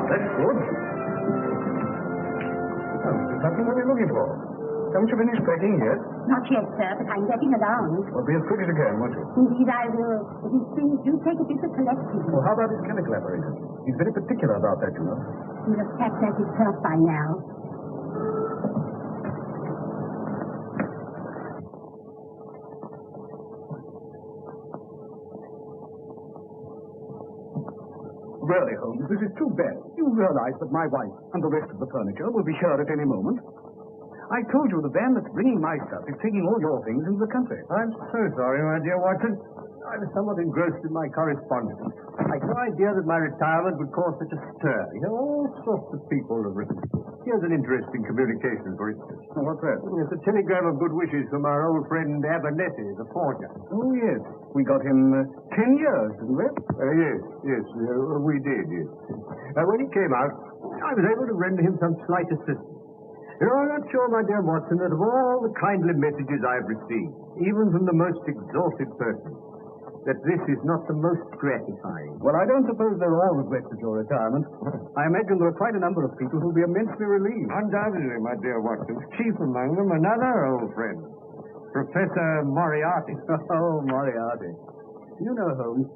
That's good. Oh, there's nothing what you're looking for. Haven't you finished packing yet? Not yet, sir, but I'm getting along. Well, be as quick as you can, won't you? Indeed, I will. But these things do take a bit of collecting. Well, how about his chemical apparatus? He's very particular about that, you know. He'll have packed that himself by now. Really, Holmes, this is too bad. You realize that my wife and the rest of the furniture will be here at any moment. I told you the van that's bringing my stuff is taking all your things into the country. I'm so sorry, my dear Watson. I was somewhat engrossed in my correspondence. I'd no idea that my retirement would cause such a stir. You know, all sorts of people have written. Here's an interesting communication, for instance. Oh, what's that? It's a telegram of good wishes from our old friend Abernethy, the forger. Oh, yes. We got him 10 years, didn't we? Yes, we did, yes. When he came out, I was able to render him some slight assistance. You know, I'm not sure, my dear Watson, that of all the kindly messages I've received, even from the most exalted person, that this is not the most gratifying. Well, I don't suppose there are all regrets at your retirement. I imagine there are quite a number of people who'll be immensely relieved. Undoubtedly, my dear Watson. Chief among them, another old friend, Professor Moriarty. Oh, Moriarty. You know, Holmes,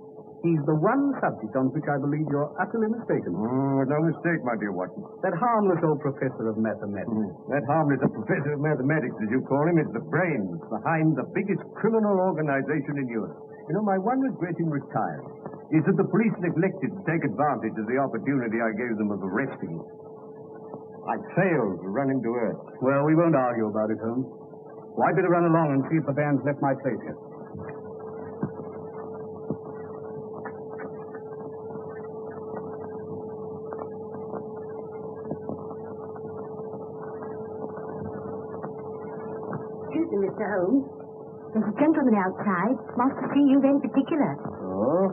he's the one subject on which I believe you're utterly mistaken. Oh, no mistake, my dear Watson. That harmless old professor of mathematics. That harmless professor of mathematics, as you call him, is the brains behind the biggest criminal organization in Europe. You know, my one regret in retiring is that the police neglected to take advantage of the opportunity I gave them of arresting him. I failed to run him to earth. Well, we won't argue about it, Holmes. Well, I'd better run along and see if the van's left my place yet. Excuse me, Mr. Holmes. There's a gentleman outside. Wants to see you very particular. Oh?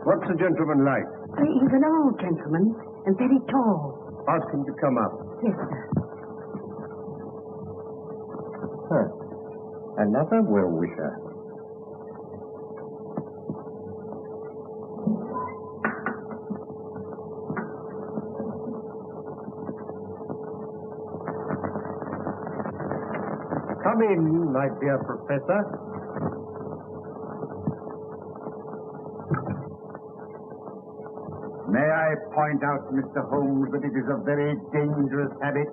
What's the gentleman like? He's an old gentleman and very tall. Ask him to come up. Yes, sir. Another well-wisher. Come in, my dear Professor. May I point out, Mr. Holmes, that it is a very dangerous habit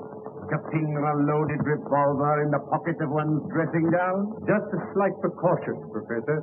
to finger a loaded revolver in the pocket of one's dressing gown? Just a slight precaution, Professor.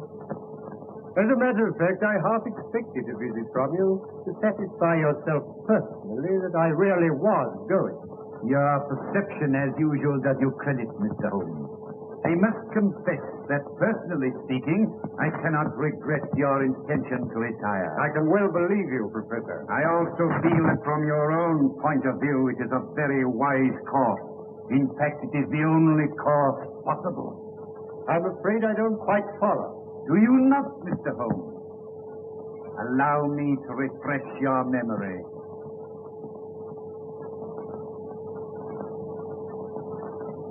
As a matter of fact, I half expected a visit from you to satisfy yourself personally that I really was going. Your perception, as usual, does you credit, Mr. Holmes. I must confess that, personally speaking, I cannot regret your intention to retire. I can well believe you, Professor. I also feel that from your own point of view, it is a very wise course. In fact, it is the only course possible. I'm afraid I don't quite follow. Do you not, Mr. Holmes? Allow me to refresh your memory.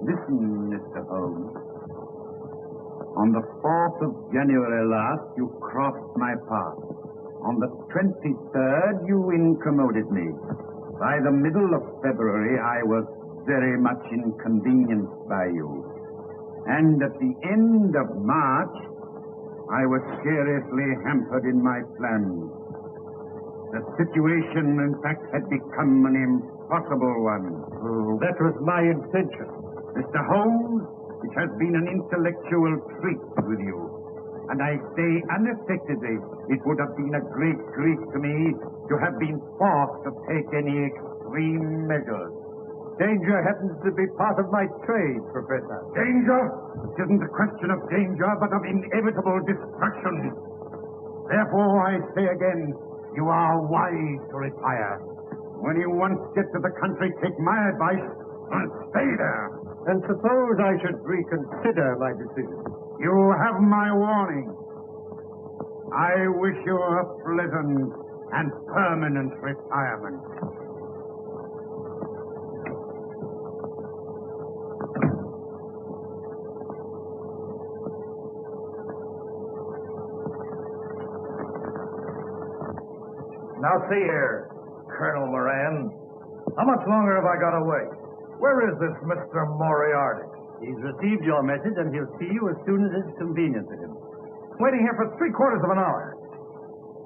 Listen, Mr. Holmes. On the 4th of January last, you crossed my path. On the 23rd, you incommoded me. By the middle of February, I was very much inconvenienced by you. And at the end of March, I was seriously hampered in my plans. The situation, in fact, had become an impossible one. That was my intention. Mr. Holmes, it has been an intellectual treat with you. And I say unaffectedly, it would have been a great grief to me to have been forced to take any extreme measures. Danger happens to be part of my trade, Professor. Danger? It isn't a question of danger, but of inevitable destruction. Therefore, I say again, you are wise to retire. When you once get to the country, take my advice and stay there. And suppose I should reconsider my decision? You have my warning. I wish you a pleasant and permanent retirement. Now see here. Colonel Moran. How much longer have I got to wait? Where is this Mr. Moriarty? He's received your message, and he'll see you as soon as it's convenient to him. Waiting here for 3/4 of an hour.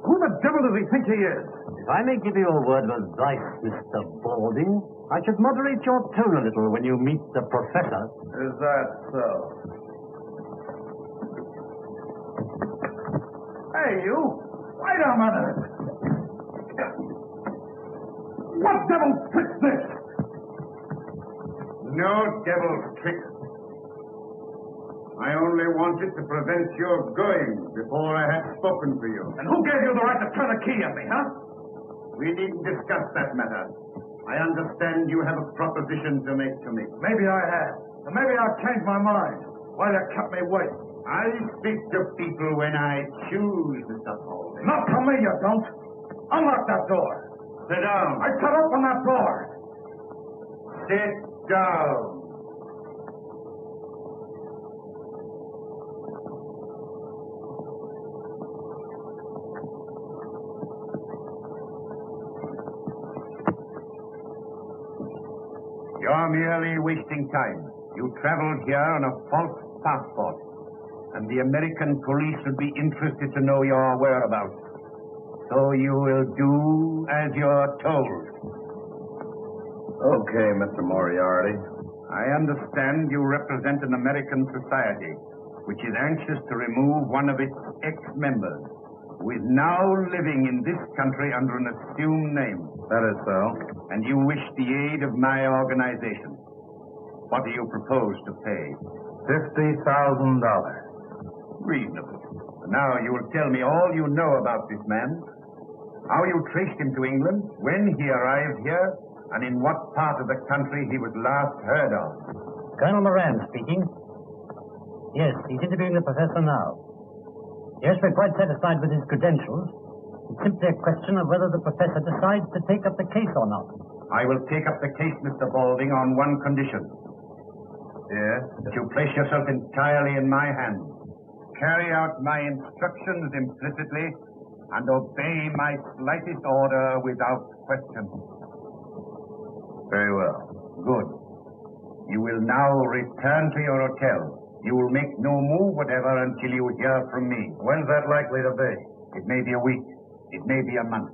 Who the devil does he think he is? If I may give you a word of advice, Mr. Balding, I should moderate your tone a little when you meet the professor. Is that so? Hey, you! Wait a minute! What devil's trick's this? No devil's trick. I only wanted to prevent your going before I had spoken to you. And who gave you the right to turn a key at me, huh? We needn't discuss that matter. I understand you have a proposition to make to me. Maybe I have. And maybe I'll change my mind. Why you kept me waiting? I speak to people when I choose, Mr. Balding. Not to me, you don't. Unlock that door. Sit down. I said open that door. Sit down. You're merely wasting time. You traveled here on a false passport, and the American police would be interested to know your whereabouts. So you will do as you're told. Okay, Mr. Moriarty. I understand you represent an American society which is anxious to remove one of its ex-members, who is now living in this country under an assumed name. That is so. And you wish the aid of my organization. What do you propose to pay? $50,000. Reasonable. Now you will tell me all you know about this man, how you traced him to England, when he arrived here, and in what part of the country he was last heard of. Colonel Moran speaking. Yes, he's interviewing the professor now. Yes, we're quite satisfied with his credentials. It's simply a question of whether the professor decides to take up the case or not. I will take up the case, Mr. Balding, on one condition. Yes? That you place yourself entirely in my hands. Carry out my instructions implicitly and obey my slightest order without question. Very well. Good. You will now return to your hotel. You will make no move whatever until you hear from me. When's that likely to be? It may be a week. It may be a month.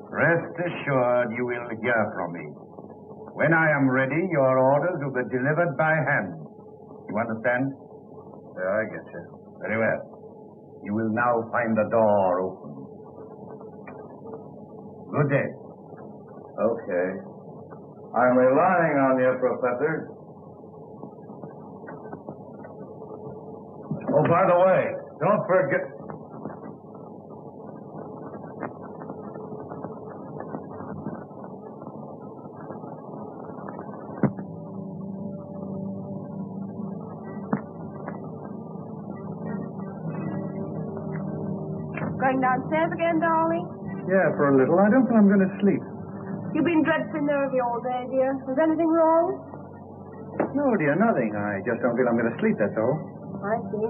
Rest assured you will hear from me. When I am ready, your orders will be delivered by hand. You understand? Yeah, I get you. Very well. You will now find the door open. Good day. Okay. I'm relying on you, Professor. Oh, by the way, don't forget... Going downstairs again, darling? Yeah, for a little. I don't think I'm going to sleep. You've been dreadfully nervy all day, dear. Is anything wrong? No, dear, nothing. I just don't feel I'm going to sleep, that's all. I see.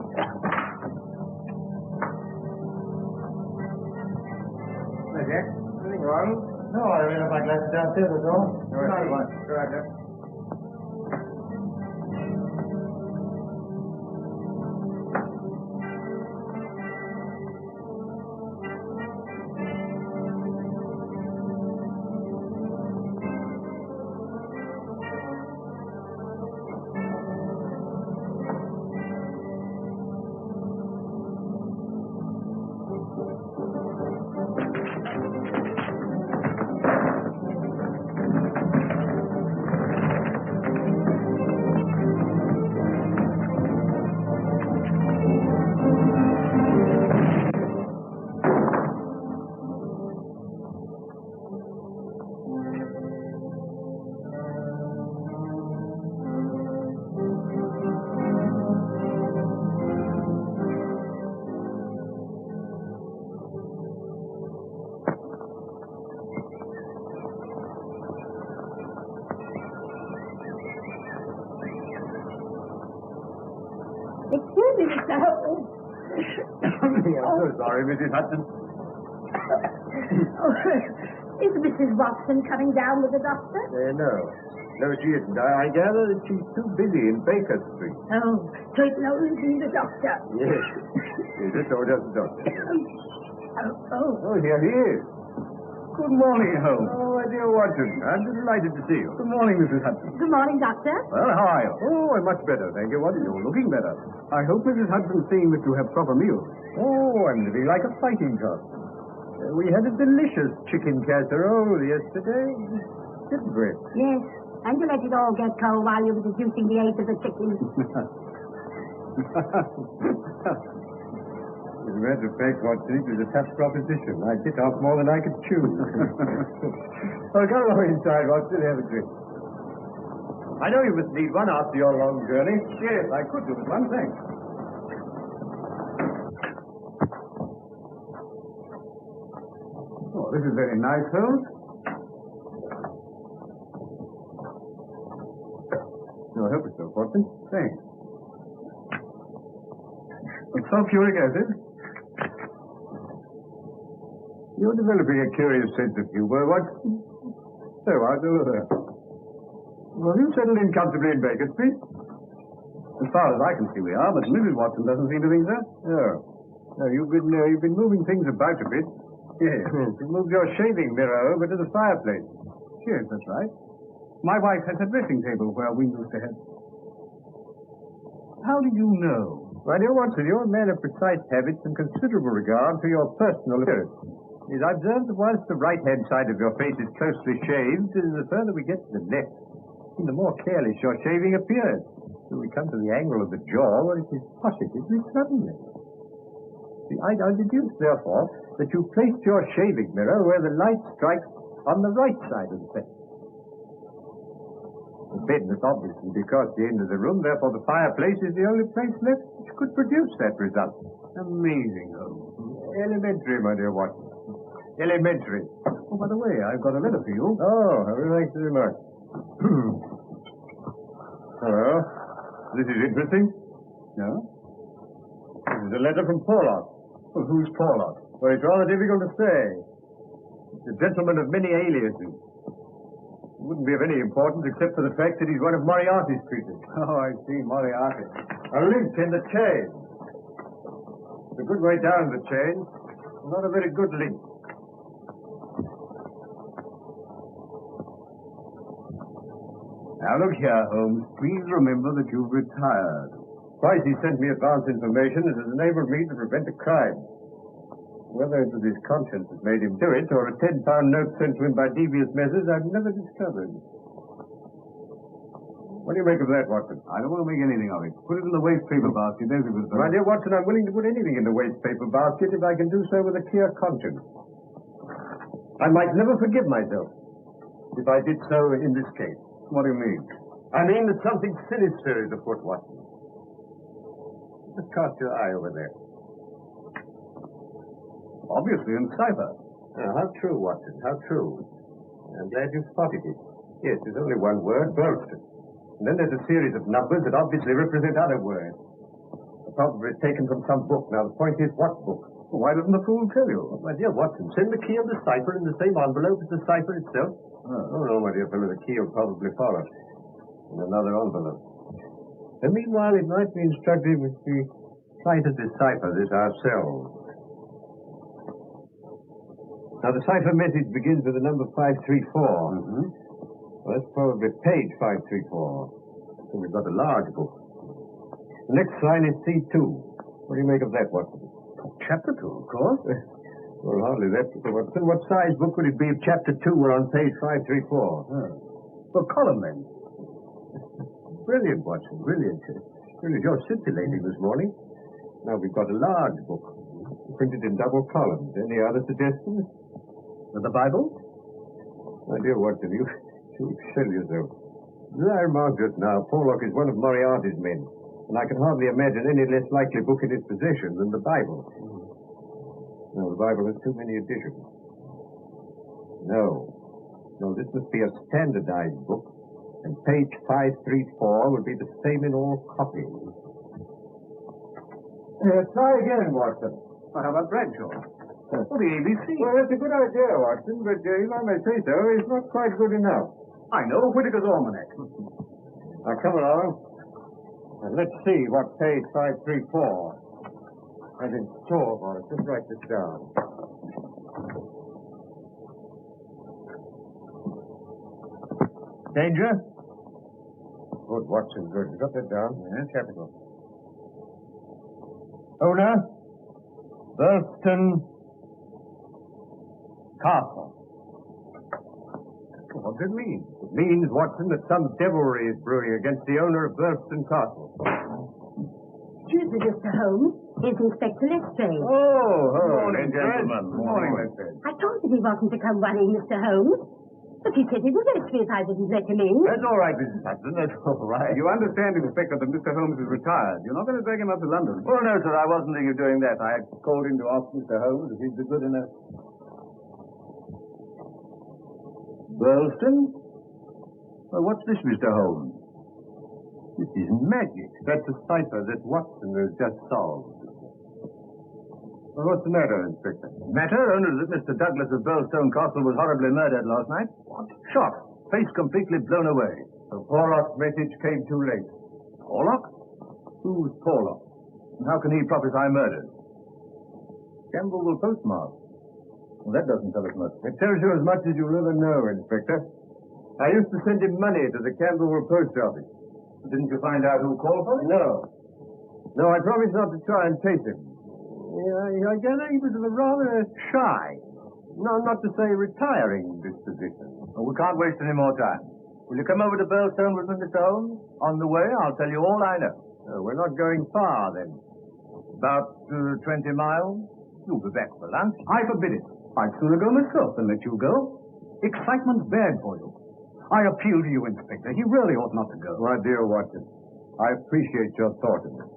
Hey, Jack. Anything wrong? No, I ran up my glasses downstairs, that's all. All right, go right there. Excuse me, Mr. Holmes. I'm so sorry, Mrs. Hudson. Is Mrs. Watson coming down with the doctor? No. No, she isn't. I gather that she's too busy in Baker Street. Oh, so it'll only be the doctor. Yes. Is it or just the doctor? Oh. Oh, here he is. Good morning, Holmes. Oh, my dear Watson. I'm delighted to see you. Good morning, Mrs. Hudson. Good morning, doctor. Well, how are you? Oh, I'm much better, thank you. Watson. You're looking better. I hope Mrs. Hudson's seeing that you have proper meals. Oh, I'm living like a fighting cock. We had a delicious chicken casserole yesterday, didn't we? Yes, and you let it all get cold while you were deducing the age of the chicken. As a matter of fact, Watson, it was a tough proposition. I bit off more than I could chew. Well, go along inside, Watson, have a drink. I know you must need one after your long journey. Yes, I could do with one, thanks. Oh, this is very nice, Holmes. No, help yourself, Watson. Thanks. It's sulfuric acid. You're developing a curious sense of humor, Watson. So, how's all of that? Well, have you settled in comfortably in Baker Street? As far as I can see, we are, but Mrs. Watson doesn't seem to think so. No, you've been moving things about a bit. Yes. You moved your shaving mirror over to the fireplace. Yes, that's right. My wife has a dressing table where we used to have. How do you know? My dear Watson, you're a man of precise habits and considerable regard for your personal appearance. Yes, I observed that whilst the right-hand side of your face is closely shaved, the further we get to the left, the more careless your shaving appears. When we come to the angle of the jaw, well, it is positively slovenly. See, I deduce, therefore, that you placed your shaving mirror where the light strikes on the right side of the face. The bed must obviously be across the end of the room, therefore the fireplace is the only place left which could produce that result. Amazing, Holmes. Elementary, my dear Watson. Elementary. Oh, by the way, I've got a letter for you. Oh, thanks very much. Hello. This is interesting. No? This is a letter from Porlock. Well, who's Porlock? Well, it's rather difficult to say. It's a gentleman of many aliases. It wouldn't be of any importance except for the fact that he's one of Moriarty's creatures. Oh, I see, Moriarty. A link in the chain. It's a good way down the chain. Not a very good link. Now, look here, Holmes. Please remember that you've retired. Twice he sent me advance information that has enabled me to prevent a crime. Whether it was his conscience that made him do it, or a £10 note sent to him by devious measures, I've never discovered. What do you make of that, Watson? I don't want to make anything of it. Put it in the waste paper basket as it was done. My dear Watson, I'm willing to put anything in the waste paper basket if I can do so with a clear conscience. I might never forgive myself if I did so in this case. What do you mean? I mean that something sinister is afoot, Watson. Just cast your eye over there. Obviously in Sci-Fi. How true, Watson, how true. I'm glad you spotted it. Yes, there's only one word, Bolston. And then there's a series of numbers that obviously represent other words. Probably taken from some book. Now, the point is, what book? Well, why doesn't the fool tell you? My dear Watson, send the key of the cipher in the same envelope as the cipher itself. Oh, no, my dear fellow, the key will probably follow in another envelope. And meanwhile, it might be instructive if we try to decipher this ourselves. Now, the cipher message begins with the number 534. Mm-hmm. Well, that's probably page 534. So we've got a large book. The next line is C2. What do you make of that, Watson? Chapter 2, of course. Well, hardly that, Mr. Watson. What size book would it be if Chapter 2 were on page 534? Well, column length. Brilliant, Watson, brilliant. Really, you're scintillating this morning. Now, we've got a large book, printed in double columns. Any other suggestions? The Bible? My dear Watson, you excel yourself. As I remarked just now, Porlock is one of Moriarty's men, and I can hardly imagine any less likely book in his possession than the Bible. No, the Bible has too many editions. No, this must be a standardized book, and page 534 would be the same in all copies. Try again, Watson. How about Bradshaw? Or the ABC. Well, that's a good idea, Watson, but if I may say so, it's not quite good enough. I know, Whitaker's Almanac. Now, come along. And let's see what page 534 has in store for us. Just write this down. Danger? Good, Watson, good. You got that down? Yes, capital. Owner? Burlston Castle. What does it mean? It means, Watson, that some devilry is brewing against the owner of Burlston Castle. Excuse me, Mr. Holmes. It's Inspector Lestrade. Oh, Morning, gentlemen. Morning, Lestrade. I told him he wasn't to come running, Mr. Holmes. But he said he was angry if I didn't let him in. That's all right, Mrs. Hudson. That's all right. You understand, Inspector, that Mr. Holmes is retired. You're not going to drag him up to London. Oh, no, sir. I wasn't thinking of doing that. I called him to ask Mr. Holmes if he'd be good enough. Burlston? Well, what's this, Mr. Holmes? This is magic. That's a cipher that Watson has just solved. Well, what's the matter, Inspector? Matter only that Mr. Douglas of Burlstone Castle was horribly murdered last night. What? Shot. Face completely blown away. The Porlock's message came too late. Porlock? Who's Porlock? And how can he prophesy murder? Campbell will postmark. Well, that doesn't tell us much. It tells you as much as you'll ever know, Inspector. I used to send him money to the Camberwell post office. Didn't you find out who called for it? No. No, I promised not to try and chase him. I gather he was of a rather shy, no, not to say retiring disposition. Well, we can't waste any more time. Will you come over to Burlstone with me, Mr. Holmes? On the way, I'll tell you all I know. We're not going far, then. About 20 miles. You'll be back for lunch. I forbid it. I'd sooner go myself than let you go. Excitement's bad for you. I appeal to you, Inspector. He really ought not to go. My dear Watson, I appreciate your thought of it.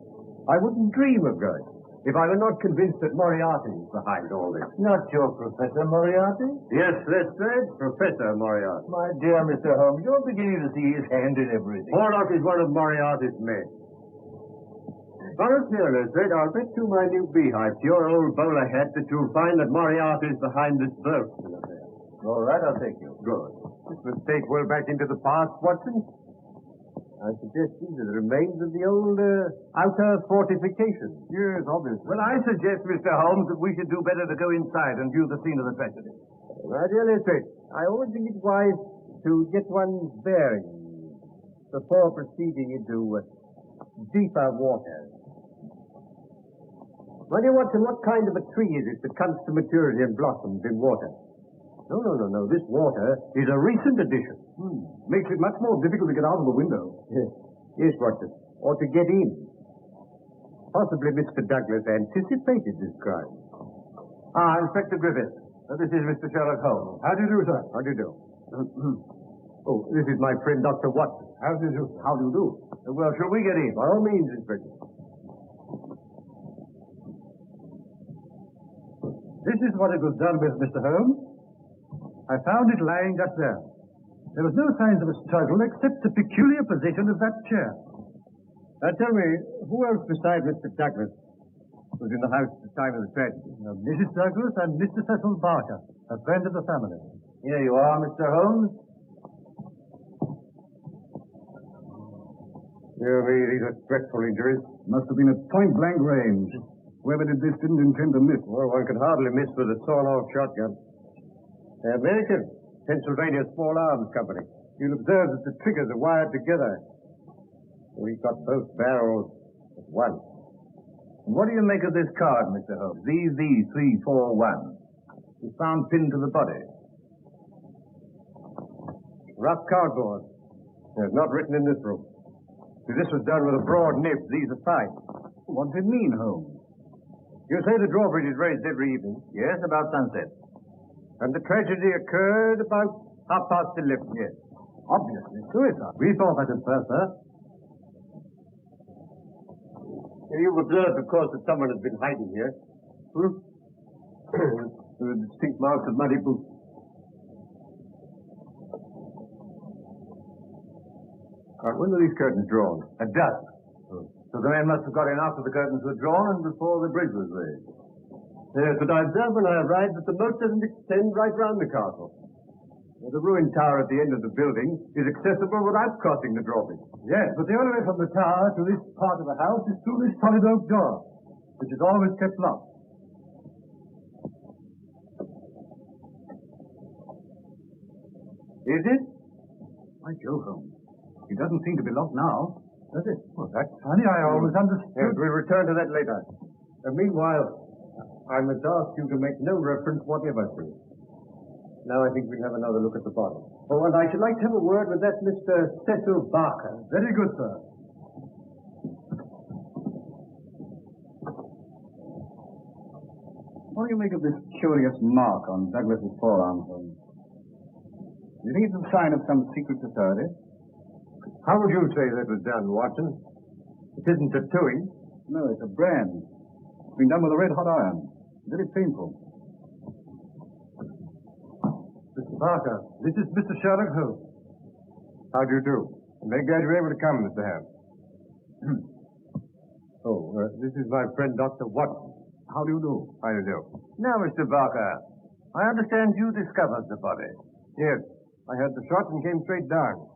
I wouldn't dream of going if I were not convinced that Moriarty is behind all this. Not your Professor Moriarty? Yes, Lestrade, Professor Moriarty. My dear Mr. Holmes, you're beginning to see his hand in everything. Porlock is one of Moriarty's men. Now, look here, Lestrade, I'll bet you my new beehive to your old bowler hat that you'll find that Moriarty is behind this Burlston affair. All right, I'll take you. Good. This mistake well back into the past, Watson. I suggest these are the remains of the old outer fortification. Yes, obviously. Well, I suggest, Mr. Holmes, that we should do better to go inside and view the scene of the tragedy. My dear Lestrade, I always think it wise to get one's bearings before proceeding into deeper waters. My dear Watson, what kind of a tree is it that comes to maturity and blossoms in water? No. This water is a recent addition. Makes it much more difficult to get out of the window. Yes, Watson. Or to get in. Possibly Mr. Douglas anticipated this crime. Inspector Griffith. This is Mr. Sherlock Holmes. How do you do, sir? How do you do? Oh, this is my friend, Dr. Watson. How do you do? How do you do? Well, shall we get in? By all means, Inspector. This is what it was done with, Mr. Holmes. I found it lying just there. There was no signs of a struggle except the peculiar position of that chair. Now tell me, who else besides Mr. Douglas was in the house at the time of the tragedy? Mrs. Douglas and Mr. Cecil Barker, a friend of the family. Here you are, Mr. Holmes. Dear me, these are dreadful injuries. Must have been at point-blank range. Whoever did this didn't intend to miss. Well, one could hardly miss with a sawn-off shotgun. American, Pennsylvania Small Arms Company. You'll observe that the triggers are wired together. We got both barrels at once. And what do you make of this card, Mr. Holmes? ZZ341. It's found pinned to the body. Rough cardboard. It's not written in this room. See, this was done with a broad nib. These are fine. What does it mean, Holmes? You say the drawbridge is raised every evening? Yes, about sunset. And the tragedy occurred about 11:30. Yes. Obviously suicide. We thought that at first, sir. You've observed, of course, that someone has been hiding here. There are distinct marks of muddy boots. When were these curtains drawn? At dusk. So the men must have got in after the curtains were drawn and before the bridge was raised. Yes, but I observed when I arrived that the moat doesn't extend right round the castle. The ruined tower at the end of the building is accessible without crossing the drawbridge. Yes, but the only way from the tower to this part of the house is through this solid oak door, which is always kept locked. Is it? By Jove, Holmes. It doesn't seem to be locked now, does it? Well, that's Funny, I always understood. Yes, we'll return to that later. Meanwhile, I must ask you to make no reference whatever to it. Now I think we'll have another look at the bottle. Oh, and I should like to have a word with that Mr. Cecil Barker. Very good, sir. What do you make of this curious mark on Douglas's forearm, Holmes? Do you think it's a sign of some secret society? How would you say that was done, Watson? It isn't tattooing. No, it's a brand. It's been done with a red-hot iron. Very painful. Mr. Barker, this is Mr. Sherlock Holmes. How do you do? I'm very glad you're able to come, Mr. Ham. This is my friend, Dr. Watson. How do you do? How do you do? Now, Mr. Barker, I understand you discovered the body. Yes, I heard the shot and came straight down.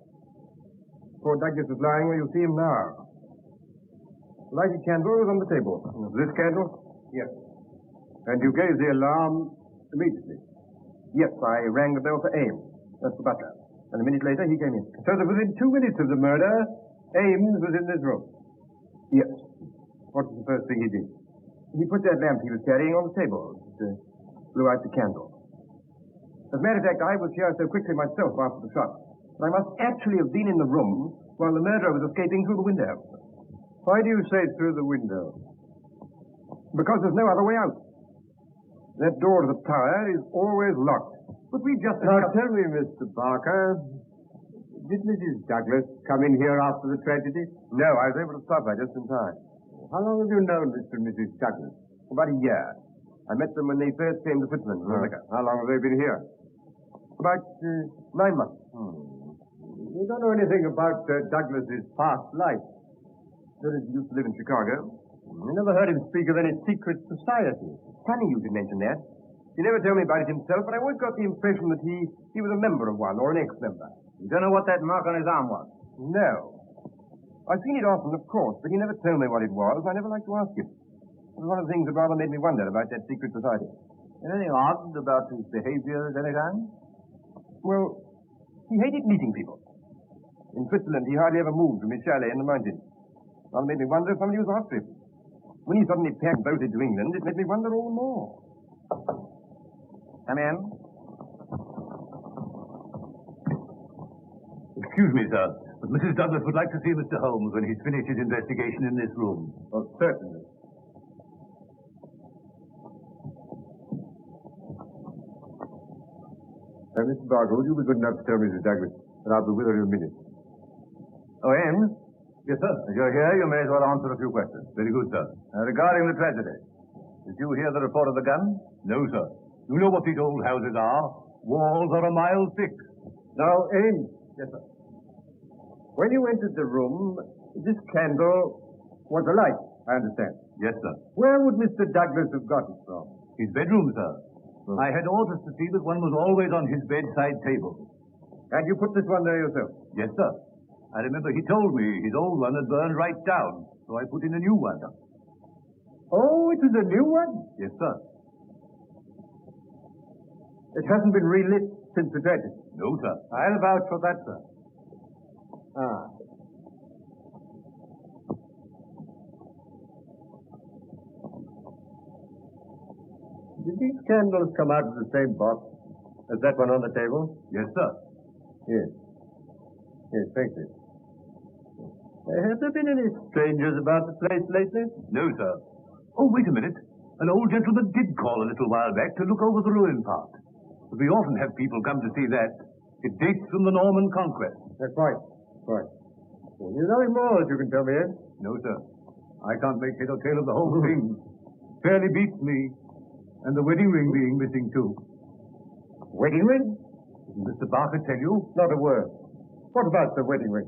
Poor Douglas is lying where you see him now. Lighted candle was on the table. This candle? Yes. And you gave the alarm immediately? Yes, I rang the bell for Ames. That's the butler. And a minute later, he came in. So that within 2 minutes of the murder, Ames was in this room? Yes. What was the first thing he did? He put that lamp he was carrying on the table. It blew out the candle. As a matter of fact, I was here so quickly myself after the shot. But I must actually have been in the room while the murderer was escaping through the window. Why do you say through the window? Because there's no other way out. That door to the tower is always locked. But we just... Now tell me, Mr. Barker, did Mrs. Douglas come in here after the tragedy? No, I was able to stop her just in time. How long have you known Mr. and Mrs. Douglas? About a year. I met them when they first came to Switzerland. How long have they been here? About 9 months. You don't know anything about Douglas's past life. He used to live in Chicago. I never heard him speak of any secret society. Funny you should mention that. He never told me about it himself, but I always got the impression that he was a member of one, or an ex-member. You don't know what that mark on his arm was? No. I've seen it often, of course, but he never told me what it was. I never liked to ask him. It was one of the things that rather made me wonder about that secret society. Anything odd about his behavior at any time? Well, he hated meeting people. In Switzerland, he hardly ever moved from his chalet in the mountains. Rather made me wonder if somebody was after him. When he suddenly packed boated to England, it made me wonder all the more. Come in. Excuse me, sir, but Mrs. Douglas would like to see Mr. Holmes when he's finished his investigation in this room. Oh, certainly. Mr. Barker, would you be good enough to tell Mrs. Douglas that I'll be with her in a minute? Oh, Ames? Yes, sir. As you're here, you may as well answer a few questions. Very good, sir. Regarding the tragedy, did you hear the report of the gun? No, sir. You know what these old houses are. Walls are a mile thick. Now, Ames. Yes, sir. When you entered the room, this candle was alight, I understand. Yes, sir. Where would Mr. Douglas have got it from? His bedroom, sir. I had orders to see that one was always on his bedside table. And you put this one there yourself? Yes, sir. I remember he told me his old one had burned right down, so I put in a new one. Oh, it was a new one? Yes, sir. It hasn't been relit since the tragedy? No, sir. I'll vouch for that, sir. Did these candles come out of the same box as that one on the table? Yes, sir. Yes. Yes, thank you. Have there been any strangers about the place lately? No, sir. Oh, wait a minute. An old gentleman did call a little while back to look over the ruin part. But we often have people come to see that. It dates from the Norman Conquest. Quite. Well, there's nothing more that you can tell me, eh? No, sir. I can't make head or tail of the whole thing. Fairly beats me. And the wedding ring being missing, too. Wedding ring? Didn't Mr. Barker tell you? Not a word. What about the wedding ring?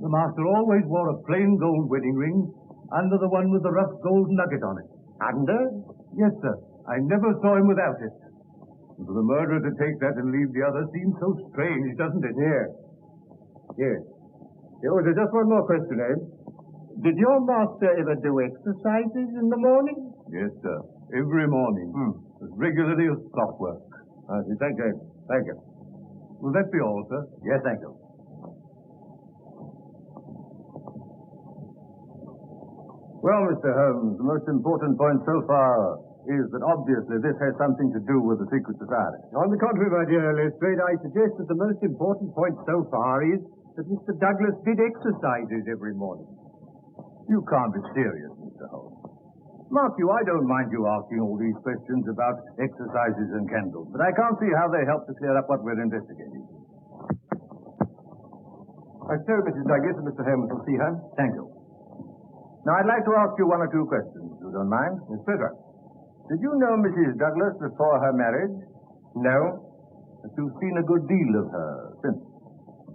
The master always wore a plain gold wedding ring under the one with the rough gold nugget on it. Under? Yes, sir. I never saw him without it. And for the murderer to take that and leave the other seems so strange, doesn't it? Yes. Yes. Oh, there's just one more question, Abe. Did your master ever do exercises in the morning? Yes, sir. Every morning. As regularly as clockwork. Thank you, Abe. Thank you. Will that be all, sir? Yes, thank you. Well, Mr. Holmes, the most important point so far is that obviously this has something to do with the secret society. On the contrary, my dear Lestrade, I suggest that the most important point so far is that Mr. Douglas did exercises every morning. You can't be serious, Mr. Holmes. Mark you, I don't mind you asking all these questions about exercises and candles, but I can't see how they help to clear up what we're investigating. I told Mrs. Douglas that Mr. Holmes will see her. Thank you. Now, I'd like to ask you one or two questions, if you don't mind. Yes, pleasure. Did you know Mrs. Douglas before her marriage? No. But you've seen a good deal of her since.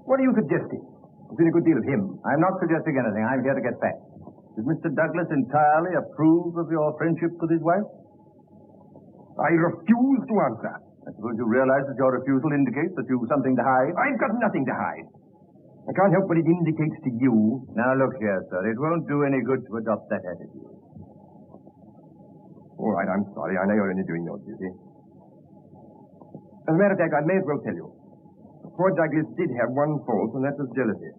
What are you suggesting? You've seen a good deal of him. I'm not suggesting anything. I'm here to get facts. Did Mr. Douglas entirely approve of your friendship with his wife? I refuse to answer. I suppose you realize that your refusal indicates that you've something to hide? I've got nothing to hide. I can't help what it indicates to you. Now, look here, sir. It won't do any good to adopt that attitude. All right, I'm sorry. I know you're only doing your duty. As a matter of fact, I may as well tell you. Poor Douglas did have one fault, and that was jealousy.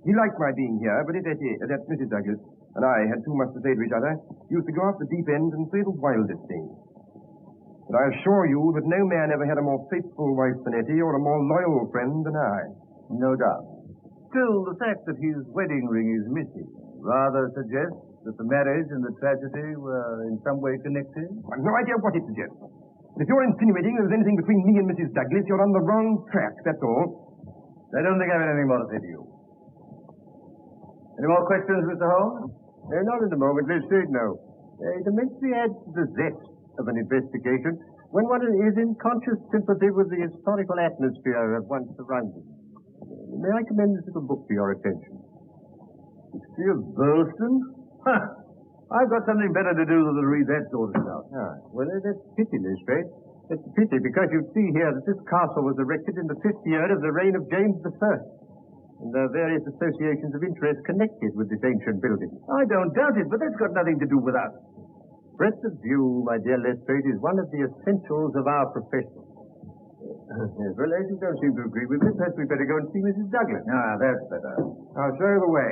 He liked my being here, but if that Mrs. Douglas and I had too much to say to each other, he used to go off the deep end and say the wildest things. But I assure you that no man ever had a more faithful wife than Etty or a more loyal friend than I. No doubt. Still, the fact that his wedding ring is missing rather suggests that the marriage and the tragedy were in some way connected. I've no idea what it suggests. If you're insinuating there's anything between me and Mrs. Douglas, you're on the wrong track, that's all. I don't think I have anything more to say to you. Any more questions, Mr. Holmes? Not at the moment. Let's say no. It immensely adds to the zest of an investigation when one is in conscious sympathy with the historical atmosphere of one's surroundings. May I commend this little book to your attention? History of Burleston? Huh. I've got something better to do than to read that sort of stuff. Well, that's pity, Lestrade. It's a pity because you see here that this castle was erected in the 5th year of the reign of James I. And there are various associations of interest connected with this ancient building. I don't doubt it, but that's got nothing to do with us. Breadth of view, my dear Lestrade, is one of the essentials of our profession. Yes, well, as you don't seem to agree with me, perhaps we'd better go and see Mrs. Douglas. That's better. I'll show you the way.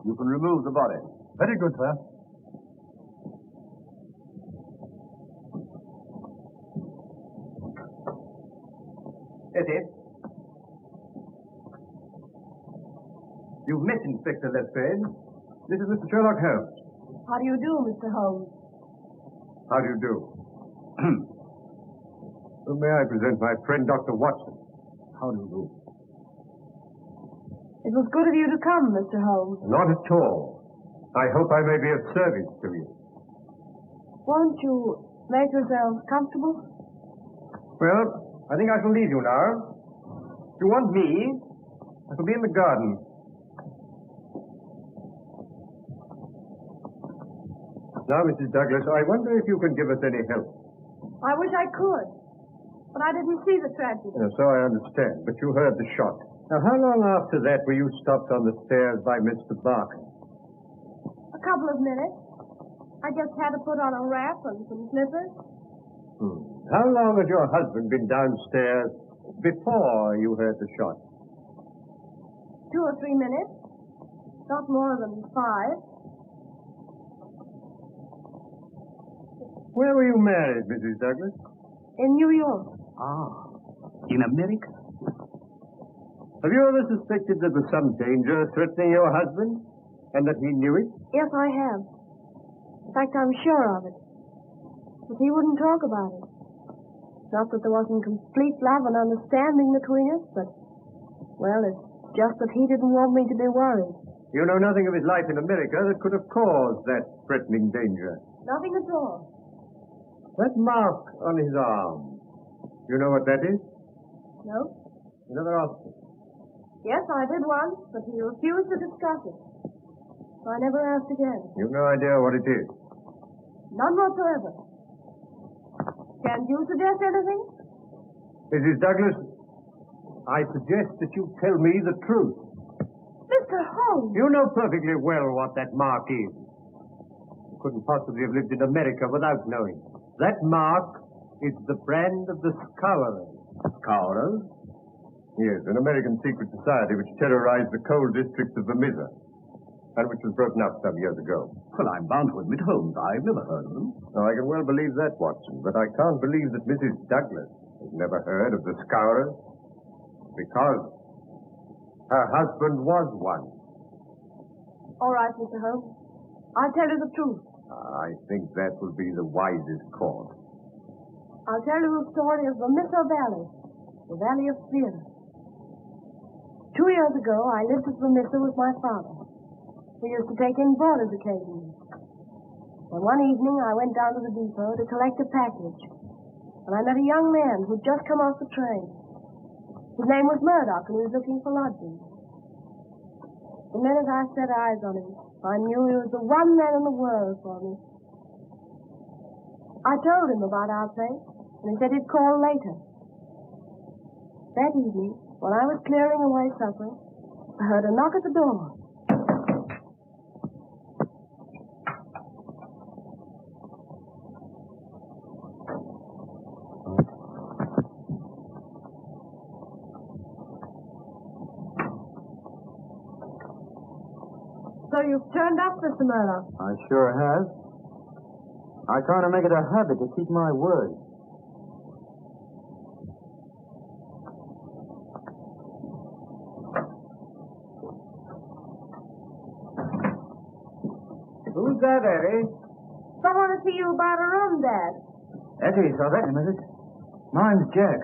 You can remove the body. Very good, sir. Etty. You've met Inspector Lestrade. This is Mr. Sherlock Holmes. How do you do, Mr. Holmes? How do you do? Well, may I present my friend, Dr. Watson? How do you do? It was good of you to come, Mr. Holmes. Not at all. I hope I may be of service to you. Won't you make yourselves comfortable? Well, I think I shall leave you now. If you want me, I shall be in the garden. Now, Mrs. Douglas, I wonder if you can give us any help. I wish I could, but I didn't see the tragedy. So I understand, but you heard the shot. Now, how long after that were you stopped on the stairs by Mr. Barker? A couple of minutes. I just had to put on a wrap and some slippers. How long had your husband been downstairs before you heard the shot? 2 or 3 minutes. Not more than 5. Where were you married, Mrs. Douglas? In New York. In America? Have you ever suspected there was some danger threatening your husband, and that he knew it? Yes, I have. In fact, I'm sure of it. But he wouldn't talk about it. Not that there wasn't complete love and understanding between us, but, well, it's just that he didn't want me to be worried. You know nothing of his life in America that could have caused that threatening danger. Nothing at all. That mark on his arm, you know what that is? No? You never asked him. Yes, I did once, but he refused to discuss it. I never asked again. You've no idea what it is. None whatsoever. Can't you suggest anything? Mrs. Douglas, I suggest that you tell me the truth. Mr. Holmes! You know perfectly well what that mark is. You couldn't possibly have lived in America without knowing. That mark is the brand of the Scowrers. Scowrers? Yes, an American secret society which terrorized the coal districts of Vermissa, and which was broken up some years ago. Well, I'm bound to admit, Holmes, I've never heard of them. Now, I can well believe that, Watson, but I can't believe that Mrs. Douglas has never heard of the Scowrers, because her husband was one. All right, Mr. Holmes. I'll tell you the truth. I think that will be the wisest course. I'll tell you the story of the Vermissa Valley, the Valley of Fear. 2 years ago, I lived at Vermissa with my father. We used to take in boarders occasionally. And one evening, I went down to the depot to collect a package. And I met a young man who'd just come off the train. His name was Murdoch, and he was looking for lodging. The minute I set eyes on him, I knew he was the one man in the world for me. I told him about our place, and he said he'd call later. That evening, when I was clearing away supper, I heard a knock at the door. So you've turned up, Mr. Murdoch. I sure have. I try to make it a habit to keep my word. Who's that, Eddie? Someone to see you about a room, Dad. Eddie, so that's him, is it? Mine's Jack.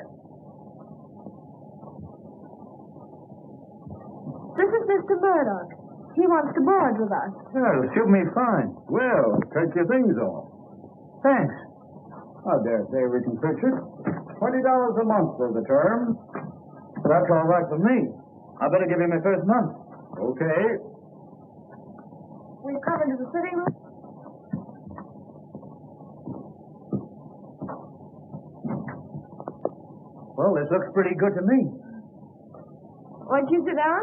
This is Mr. Murdoch. He wants to board with us. Well, suit me fine. Well, take your things off. Thanks. I dare say we can fix it. $20 a month for the term. That's all right for me. I better give you my first month. Okay. Will you come into the sitting room? Well, this looks pretty good to me. Won't you sit down?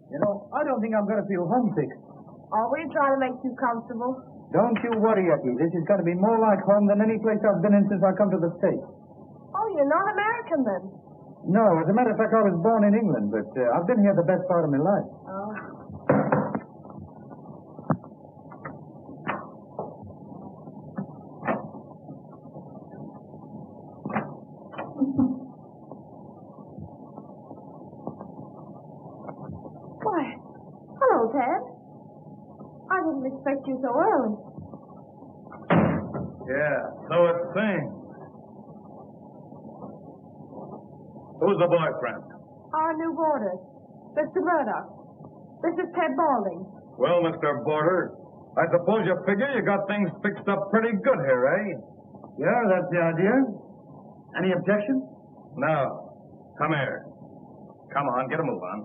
You know, I don't think I'm going to feel homesick. Oh, we'll try to make you comfortable. Don't you worry, Eddie. This is going to be more like home than any place I've been in since I come to the States. Oh, you're not American, then? No, as a matter of fact, I was born in England, but I've been here the best part of my life. Oh. Why, hello, Ted. I didn't expect you so early. Yeah, so it seems. Who's the boyfriend? Our new boarder, Mr. Murdoch. This is Ted Balding. Well, Mr. Boarder, I suppose you figure you got things fixed up pretty good here, eh? Yeah, that's the idea. Any objection? No. Come here. Come on, get a move on.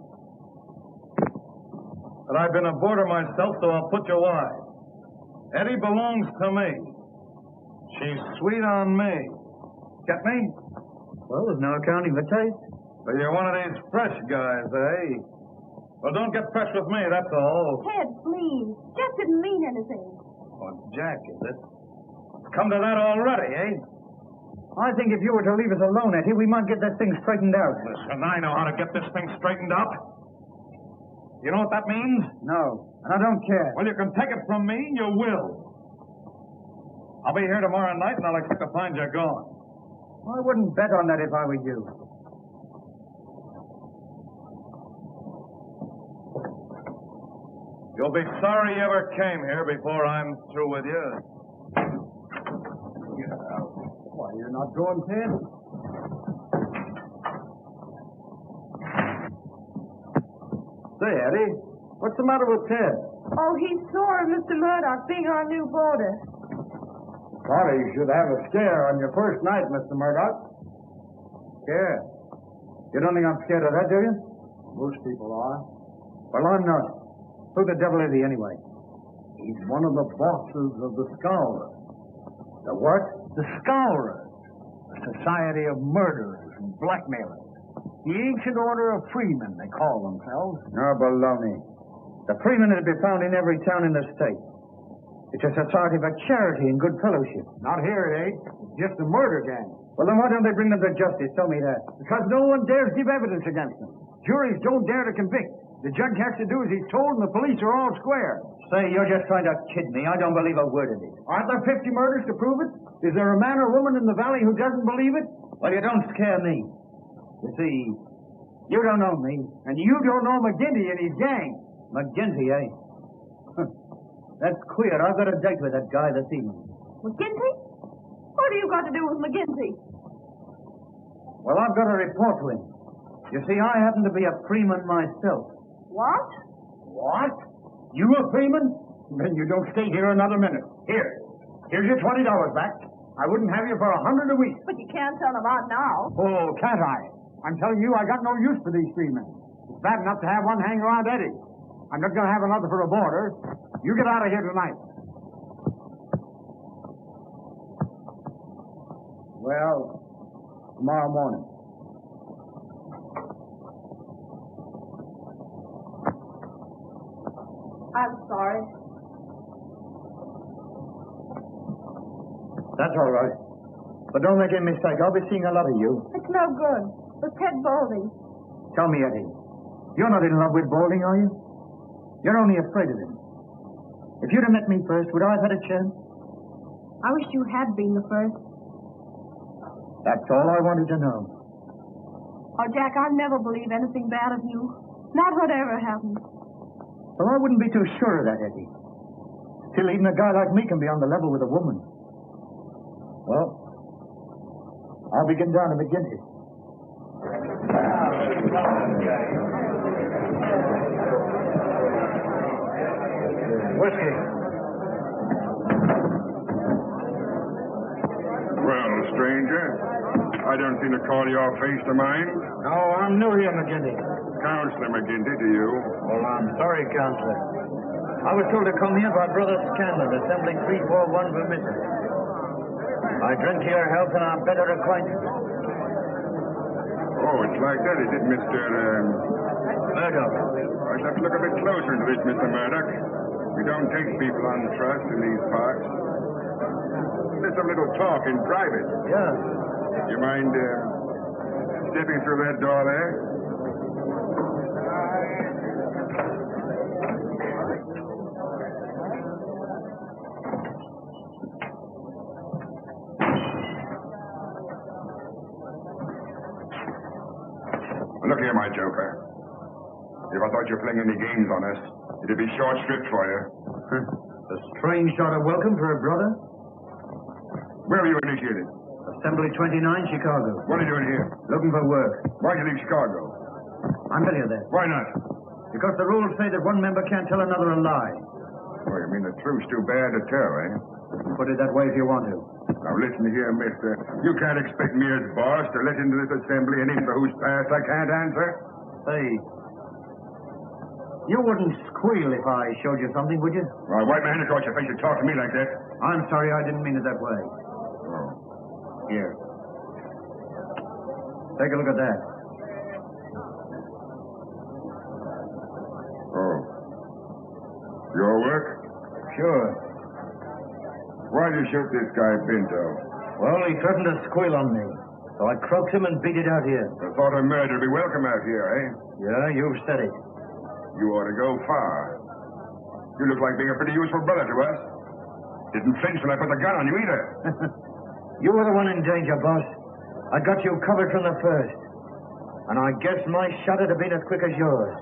But I've been a boarder myself, so I'll put you wise. Eddie belongs to me. She's sweet on me. Get me? Well, there's no accounting for taste. So you're one of these fresh guys, eh? Well, don't get fresh with me, that's all. Ted, please. Jeff didn't mean anything. Oh, Jack, is it? Come to that already, eh? I think if you were to leave us alone, Eddie, we might get that thing straightened out. Listen, I know how to get this thing straightened up. You know what that means? No, and I don't care. Well, you can take it from me, you will. I'll be here tomorrow night, and I'll expect to find you gone. I wouldn't bet on that if I were you. You'll be sorry you ever came here before I'm through with you. Get out. Why, you're not going, Ted? Say, Eddie, what's the matter with Ted? Oh, he's sore of Mr. Murdoch being our new boarder. Sorry, you should have a scare on your first night, Mr. Murdoch. Scare? You don't think I'm scared of that, do you? Most people are. Well, I'm not. Who the devil is he, anyway? He's one of the bosses of the Scowrers. The what? The Scowrers. A society of murderers and blackmailers. The ancient order of freemen, they call themselves. No, baloney. The freemen are to be found in every town in the state. It's a society for charity and good fellowship. Not here, it ain't. It's just a murder gang. Well, then why don't they bring them to justice? Tell me that. Because no one dares give evidence against them. Juries don't dare to convict. The judge has to do as he's told, and the police are all square. Say, you're just trying to kid me. I don't believe a word of it. Aren't there 50 murders to prove it? Is there a man or woman in the valley who doesn't believe it? Well, you don't scare me. You see, you don't know me. And you don't know McGinty and his gang. McGinty, eh? That's queer. I've got a date with that guy this evening. McGinty? What have you got to do with McGinty? Well, I've got to report to him. You see, I happen to be a freeman myself. What? What? You a freeman? Then you don't stay here another minute. Here's your $20 back. I wouldn't have you for $100 a week. But you can't tell him out now. Oh, can't I? I'm telling you, I got no use for these freemen. It's bad enough to have one hang around Eddie. I'm not going to have another for a boarder. You get out of here tonight. Well, tomorrow morning. I'm sorry. That's all right. But don't make any mistake. I'll be seeing a lot of you. It's no good. With Ted Boulding. Tell me, Eddie. You're not in love with Boulding, are you? You're only afraid of him. If you'd have met me first, would I have had a chance? I wish you had been the first. That's all I wanted to know. Oh, Jack, I'll never believe anything bad of you. Not whatever happens. Well, I wouldn't be too sure of that, Eddie. Still, even a guy like me can be on the level with a woman. Well, I'll be getting down to McGinty. Whiskey. Well, stranger, I don't seem to call your face to mind. No, I'm new here, McGinty. Counselor McGinty to you. Well, I'm sorry, Counselor. I was told to come here by Brother Scanlon, Assembly 341 for Mrs. I drink to your health and our better acquaintance. Oh, it's like that, is it, Mr. Murdoch. I'd have to look a bit closer into this, Mr. Murdoch. We don't take people on trust in these parts. There's some little talk in private. Yeah. You mind stepping through that door there? Look here, my joker. If I thought you were playing any games on us, it'd be short stripped for you. A strange sort of welcome for a brother. Where were you initiated? Assembly 29, Chicago. What are you doing here? Looking for work. Why'd you leave Chicago? I'll tell you that. Why not? Because the rules say that one member can't tell another a lie. Oh, you mean the truth's too bad to tell, eh? Put it that way if you want to. Now listen here, mister. You can't expect me as boss to let into this assembly an in for whose past I can't answer. Say, you wouldn't squeal if I showed you something, would you? Well, wipe my hand across your face and talk to me like that. I'm sorry, I didn't mean it that way. Oh. Here. Take a look at that. Oh. Your work? Sure. Why'd you shoot this guy, Pinto? Well, he threatened to squeal on me. So I croaked him and beat it out here. The thought of murder would be welcome out here, eh? Yeah, you've said it. You ought to go far. You look like being a pretty useful brother to us. Didn't flinch when I put the gun on you either. You were the one in danger, boss. I got you covered from the first. And I guess my shot would have been as quick as yours.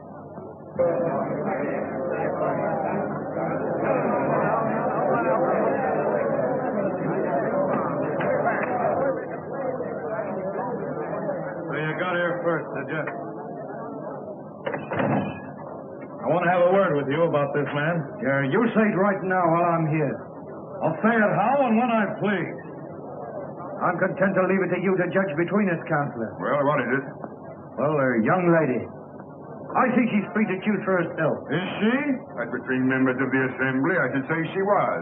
So you got here first, did you? I want to have a word with you about this man. Yeah, you say it right now while I'm here. I'll say it how and when I please. I'm content to leave it to you to judge between us, Counselor. Well, what is it? Well, a young lady. I think she's free to choose for herself. Is she? As between members of the assembly, I should say she was.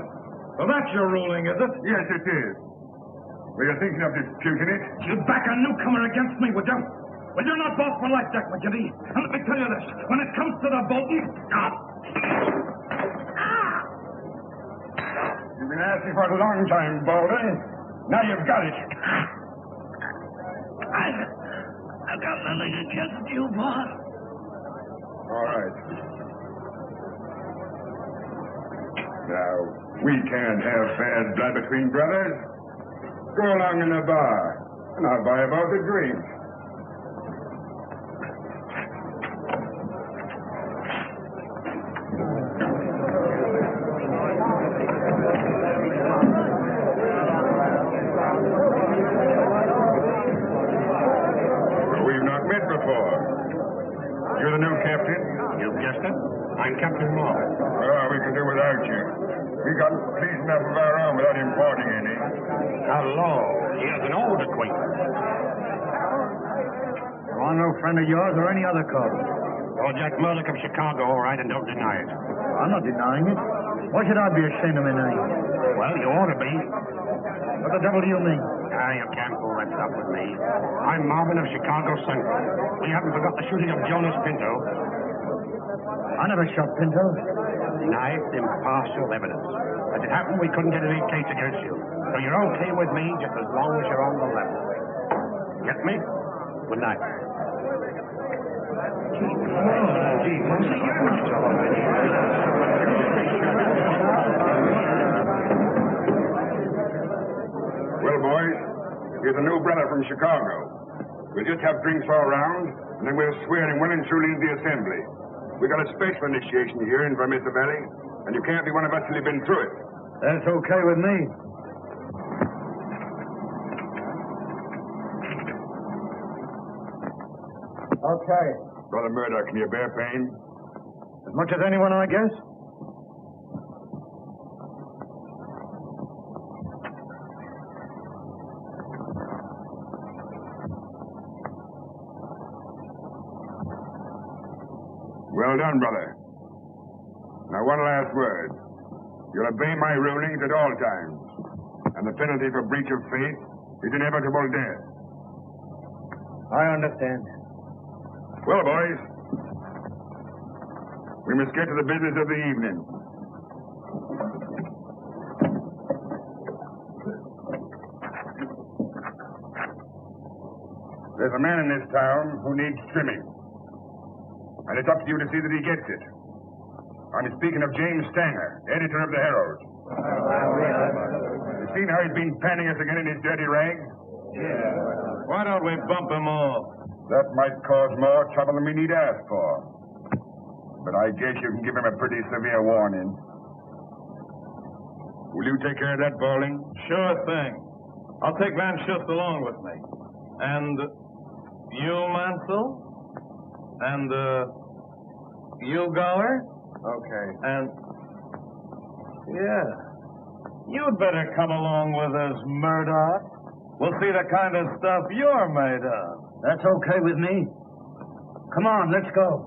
Well, that's your ruling, is it? Yes, it is. Were you thinking of disputing it? You'd back a newcomer against me, would you? Well, you're not boss for life, Jack McGinty. And let me tell you this. When it comes to the voting... You've been asking for it a long time, Baldy. Now you've got it. I've got nothing against you, boss. All right. Now, we can't have bad blood between brothers. Go along in the bar, and I'll buy about the drink. We've not met before. You're the new captain? You guessed it. I'm Captain Moore. Well, we can do without you. We got pleased enough of our own without importing any. Hello. Here's an old acquaintance. I'm no friend of yours or any other cub. You're Jack Murdoch of Chicago, all right, and don't deny it. I'm not denying it. Why should I be ashamed of my name? Well, you ought to be. What the devil do you mean? You can't pull that stuff with me. I'm Marvin of Chicago Central. We haven't forgot the shooting of Jonas Pinto. I never shot Pinto. Nice, impartial evidence. As it happened, we couldn't get any case against you. So you're okay with me just as long as you're on the level. Get me? Good night. Well, boys, here's a new brother from Chicago. We'll just have drinks all round, and then we'll swear him well and truly into the assembly. We got a special initiation here in Vermissa Valley, and you can't be one of us till you've been through it. That's okay with me. Okay. Brother Murdoch, can you bear pain? As much as anyone, I guess. Well done, brother. Now, one last word. You'll obey my rulings at all times, and the penalty for breach of faith is inevitable death. I understand. Well, boys, we must get to the business of the evening. There's a man in this town who needs trimming, and it's up to you to see that he gets it. I'm speaking of James Stanger, editor of the Herald. You seen how he's been panning us again in his dirty rags? Yeah. Why don't we bump him off? That might cause more trouble than we need ask for. But I guess you can give him a pretty severe warning. Will you take care of that, Bowling? Sure thing. I'll take Van Schuss along with me. And you, Mansell? And, you, Gower? Okay. And, yeah. You'd better come along with us, Murdoch. We'll see the kind of stuff you're made of. That's okay with me. Come on, let's go.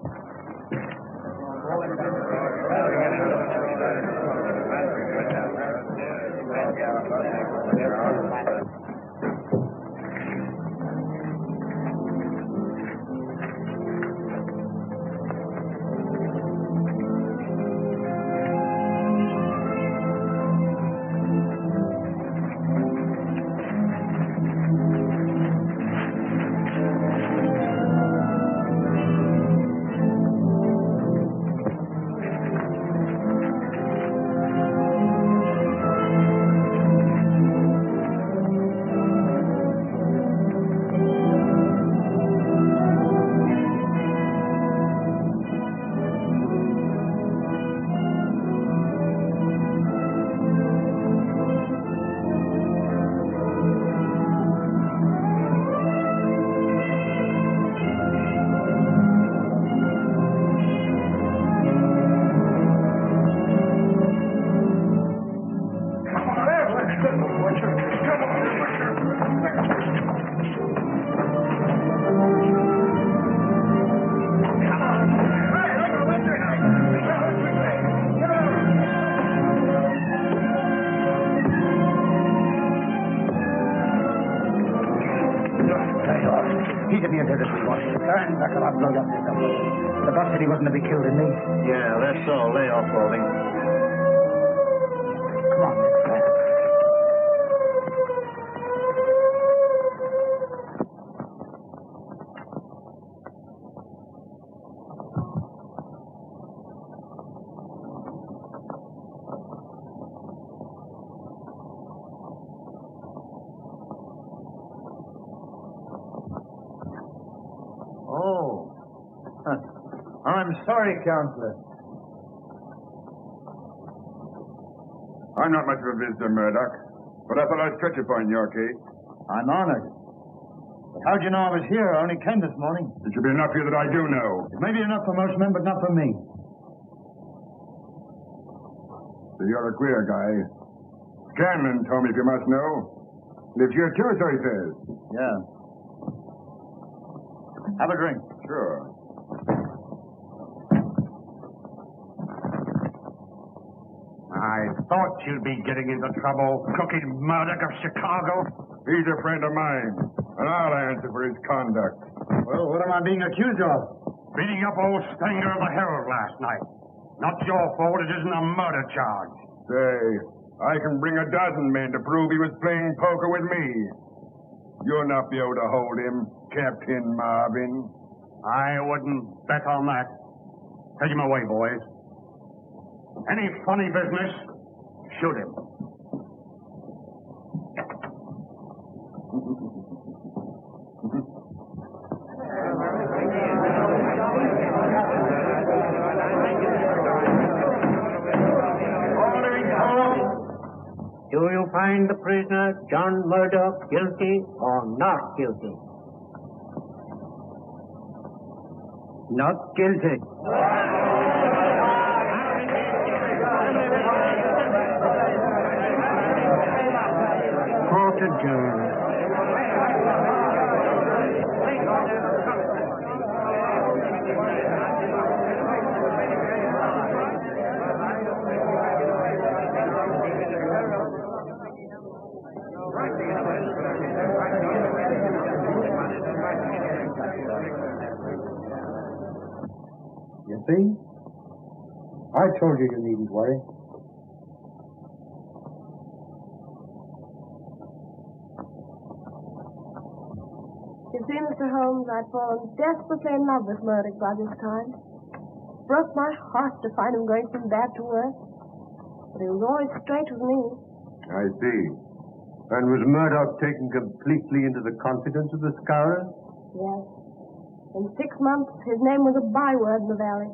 Lay off. He didn't interfere with what. Stand back or I'll blow your head up. The boss said he wasn't to be killed in me. Yeah, that's so. Lay off, Baldy. Come on, let's go. I'm sorry, Counselor. I'm not much of a visitor, Murdoch, but I thought I'd touch upon your case. I'm honored. But how'd you know I was here? I only came this morning. It should be enough for you that I do know. It may be enough for most men, but not for me. So you're a queer guy. Scanlon told me, if you must know. Lives here too, so he says. Yeah. Have a drink. Sure. I thought you'd be getting into trouble, Cookie Murdoch of Chicago. He's a friend of mine, and I'll answer for his conduct. Well, what am I being accused of? Beating up old Stanger of the Herald last night. Not your fault, it isn't a murder charge. Say, I can bring a dozen men to prove he was playing poker with me. You'll not be able to hold him, Captain Marvin. I wouldn't bet on that. Take him away, boys. Any funny business, shoot him. Do you find the prisoner, John Murdoch, guilty or not guilty? Not guilty. Court adjourned. You see? I told you needn't worry. You see, Mr. Holmes, I'd fallen desperately in love with Murdoch by this time. Broke my heart to find him going from bad to worse. But he was always straight with me. I see. And was Murdoch taken completely into the confidence of the Scowrers? Yes. In 6 months, his name was a byword in the valley.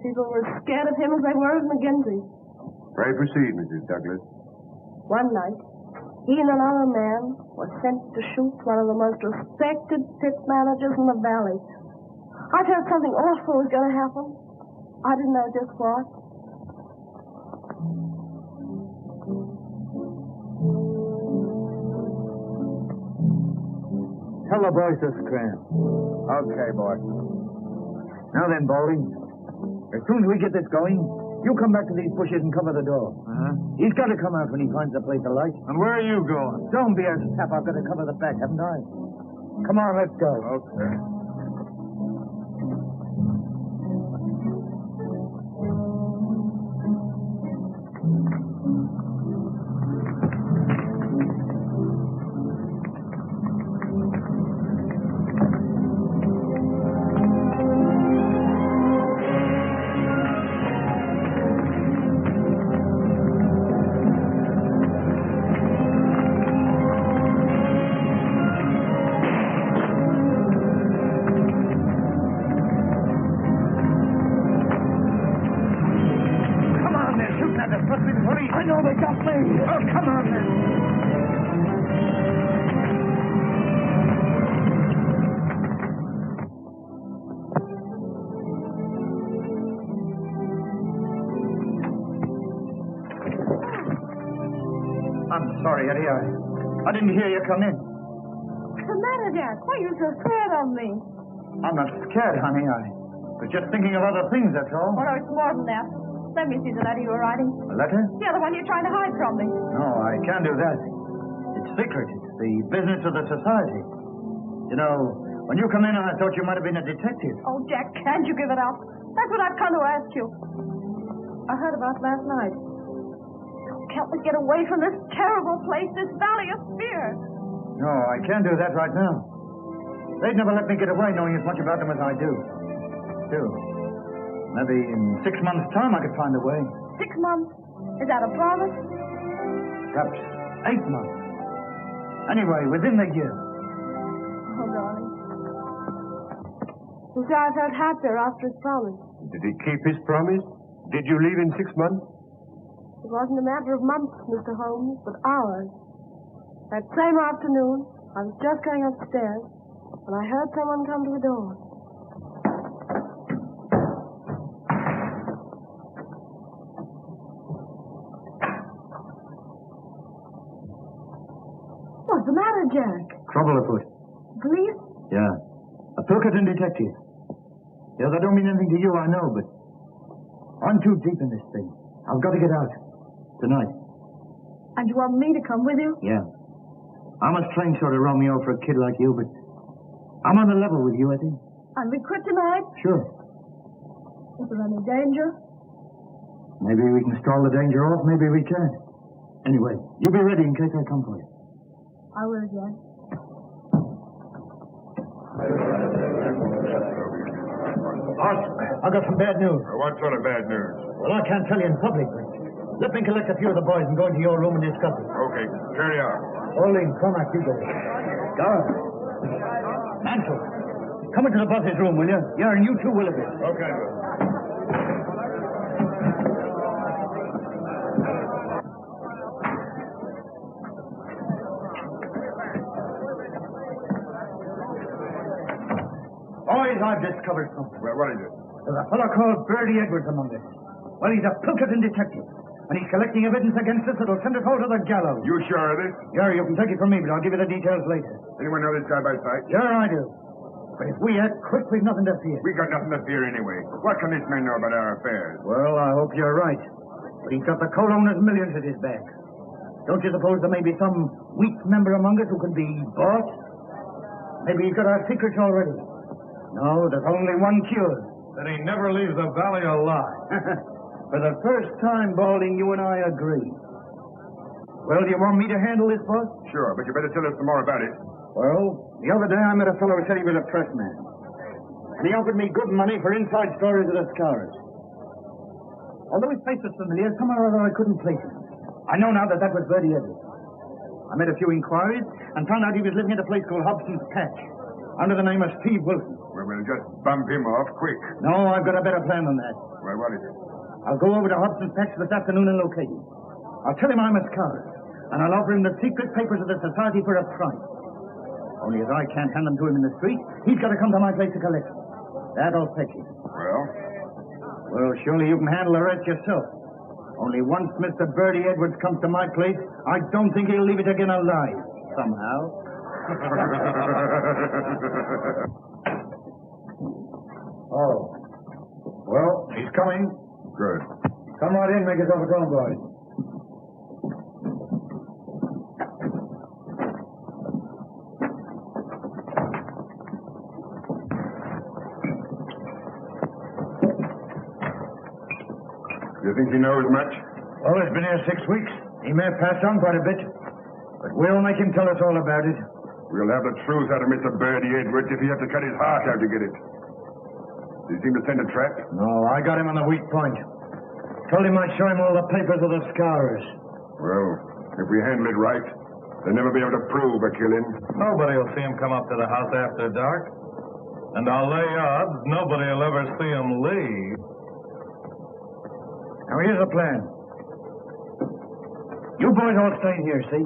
People were as scared of him as they were of McGinty. Pray proceed, Mrs. Douglas. One night, he and another man were sent to shoot one of the most respected pit managers in the valley. I felt something awful was going to happen. I didn't know just what. Tell the boys to scram. Okay, boy. Now then, Baldy. As soon as we get this going, you come back to these bushes and cover the door. He's got to come out when he finds a place to light. And where are you going? Don't be a sap. I've got to cover the back, haven't I? Come on, let's go. Okay. I know they got me. Oh, come on then. I'm sorry, Eddie. I didn't hear you come in. What's the matter, Jack? Why are you so scared of me? I'm not scared, honey. I was just thinking of other things, that's all. Oh, no, it's more than that. Let me see the letter you were writing. A letter? Yeah, the one you're trying to hide from me. No, I can't do that. It's secret. It's the business of the society. You know, when you come in, I thought you might have been a detective. Oh, Jack, can't you give it up? That's what I've come to ask you. I heard about last night. Help me get away from this terrible place, this valley of fear. No, I can't do that right now. They'd never let me get away knowing as much about them as I do. Still, maybe in 6 months' time I could find a way. 6 months? Is that a promise? Perhaps 8 months. Anyway, within the year. Oh, darling. You see, I felt happier after his promise. Did he keep his promise? Did you leave in 6 months? It wasn't a matter of months, Mr. Holmes, but hours. That same afternoon, I was just going upstairs when I heard someone come to the door. What's the matter, Jack? Trouble afoot. Police? Yeah. A Pinkerton detective. Yeah, that don't mean anything to you, I know, but I'm too deep in this thing. I've got to get out. Tonight. And you want me to come with you? Yeah. I'm a strange sort of Romeo for a kid like you, but I'm on the level with you, Eddie. And we quit tonight? Sure. Is there any danger? Maybe we can stall the danger off, maybe we can't. Anyway, you be ready in case I come for you. I will, Jack. Boss, I've got some bad news. What sort of bad news? Well, I can't tell you in public, but let me collect a few of the boys and go into your room and discuss it. Okay, carry on. Pauline, Cormac, you go. Garth. Mansell, come into the boss's room, will you? Yeah, and you too, Willoughby. Okay. Boys, I've discovered something. Well, what is it? There's a fellow called Bertie Edwards among us. Well, he's a Pinkerton detective, and he's collecting evidence against us that'll send us all to the gallows. You sure of this? Yeah, you can take it from me, but I'll give you the details later. Anyone know this guy by sight? Sure, I do. But if we act quick, we've nothing to fear. We got nothing to fear anyway. What can this man know about our affairs? Well, I hope you're right. But he's got the co-owner's millions at his back. Don't you suppose there may be some weak member among us who can be bought? Maybe he's got our secrets already. No, there's only one cure. That he never leaves the valley alive. For the first time, Balding, you and I agree. Well, do you want me to handle this, boss? Sure, but you better tell us some more about it. Well, the other day I met a fellow who said he was a pressman. And he offered me good money for inside stories of the Scowrers. Although his face was familiar, somehow or other I couldn't place him. I know now that was Bertie Edwards. I made a few inquiries and found out he was living at a place called Hobson's Patch, under the name of Steve Wilson. Well, we'll just bump him off quick. No, I've got a better plan than that. Well, what is it? I'll go over to Hobson's Patch this afternoon and locate him. I'll tell him I'm a Scowrer, and I'll offer him the secret papers of the Society for a price. Only as I can't hand them to him in the street, he's got to come to my place to collect them. That'll fetch him. Well? Well, surely you can handle the rest yourself. Only once Mr. Bertie Edwards comes to my place, I don't think he'll leave it again alive, somehow. Oh. Well, he's coming. Good. Come right in, make yourself at home, boys. You think he knows much? Well, he's been here 6 weeks. He may have passed on quite a bit. But we'll make him tell us all about it. We'll have the truth out of Mr. Bertie Edwards if he has to cut his heart out to get it. Did he seem to send a trap? No, I got him on the weak point. Told him I'd show him all the papers of the Scowrers. Well, if we handle it right, they'll never be able to prove a killing. Nobody will see him come up to the house after dark. And I'll lay odds nobody will ever see him leave. Now, here's the plan. You boys all stay here, see?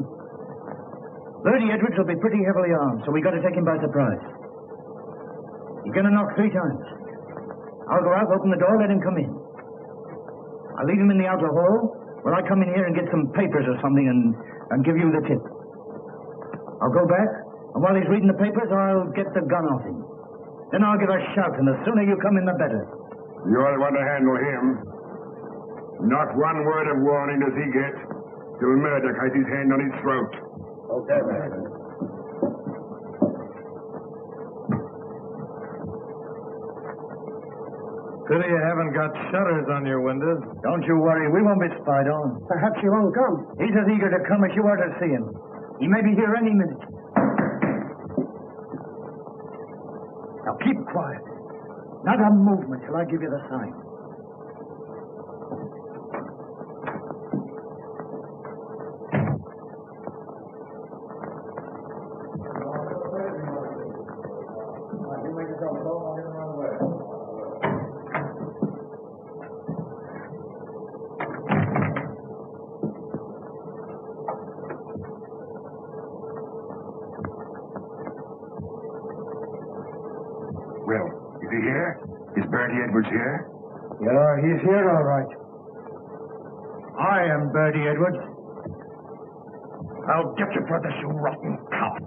Bertie Edwards will be pretty heavily armed, so we got to take him by surprise. He's going to knock 3 times. I'll go out, open the door, let him come in. I'll leave him in the outer hall while I come in here and get some papers or something and give you the tip. I'll go back, and while he's reading the papers, I'll get the gun off him. Then I'll give a shout, and the sooner you come in, the better. You're the one to handle him. Not one word of warning does he get till Murdoch has his hand on his throat. Okay, man. Pity you haven't got shutters on your windows. Don't you worry, we won't be spied on. Perhaps he won't come. He's as eager to come as you are to see him. He may be here any minute. Now keep quiet. Not a movement till I give you the sign. Well, is he here? Is Bertie Edwards here? Yeah, he's here all right. I am Bertie Edwards. I'll get you for this, you rotten cop.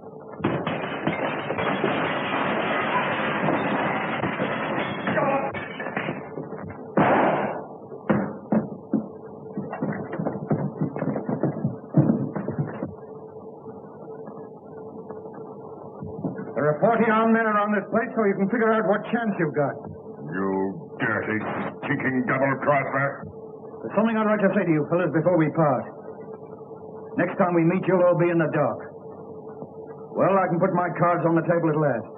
There are 40 armed men around this place, so you can figure out what chance you've got. You dirty, stinking double-crosser. There's something I'd like to say to you fellas before we part. Next time we meet, you'll all be in the dark. Well, I can put my cards on the table at last.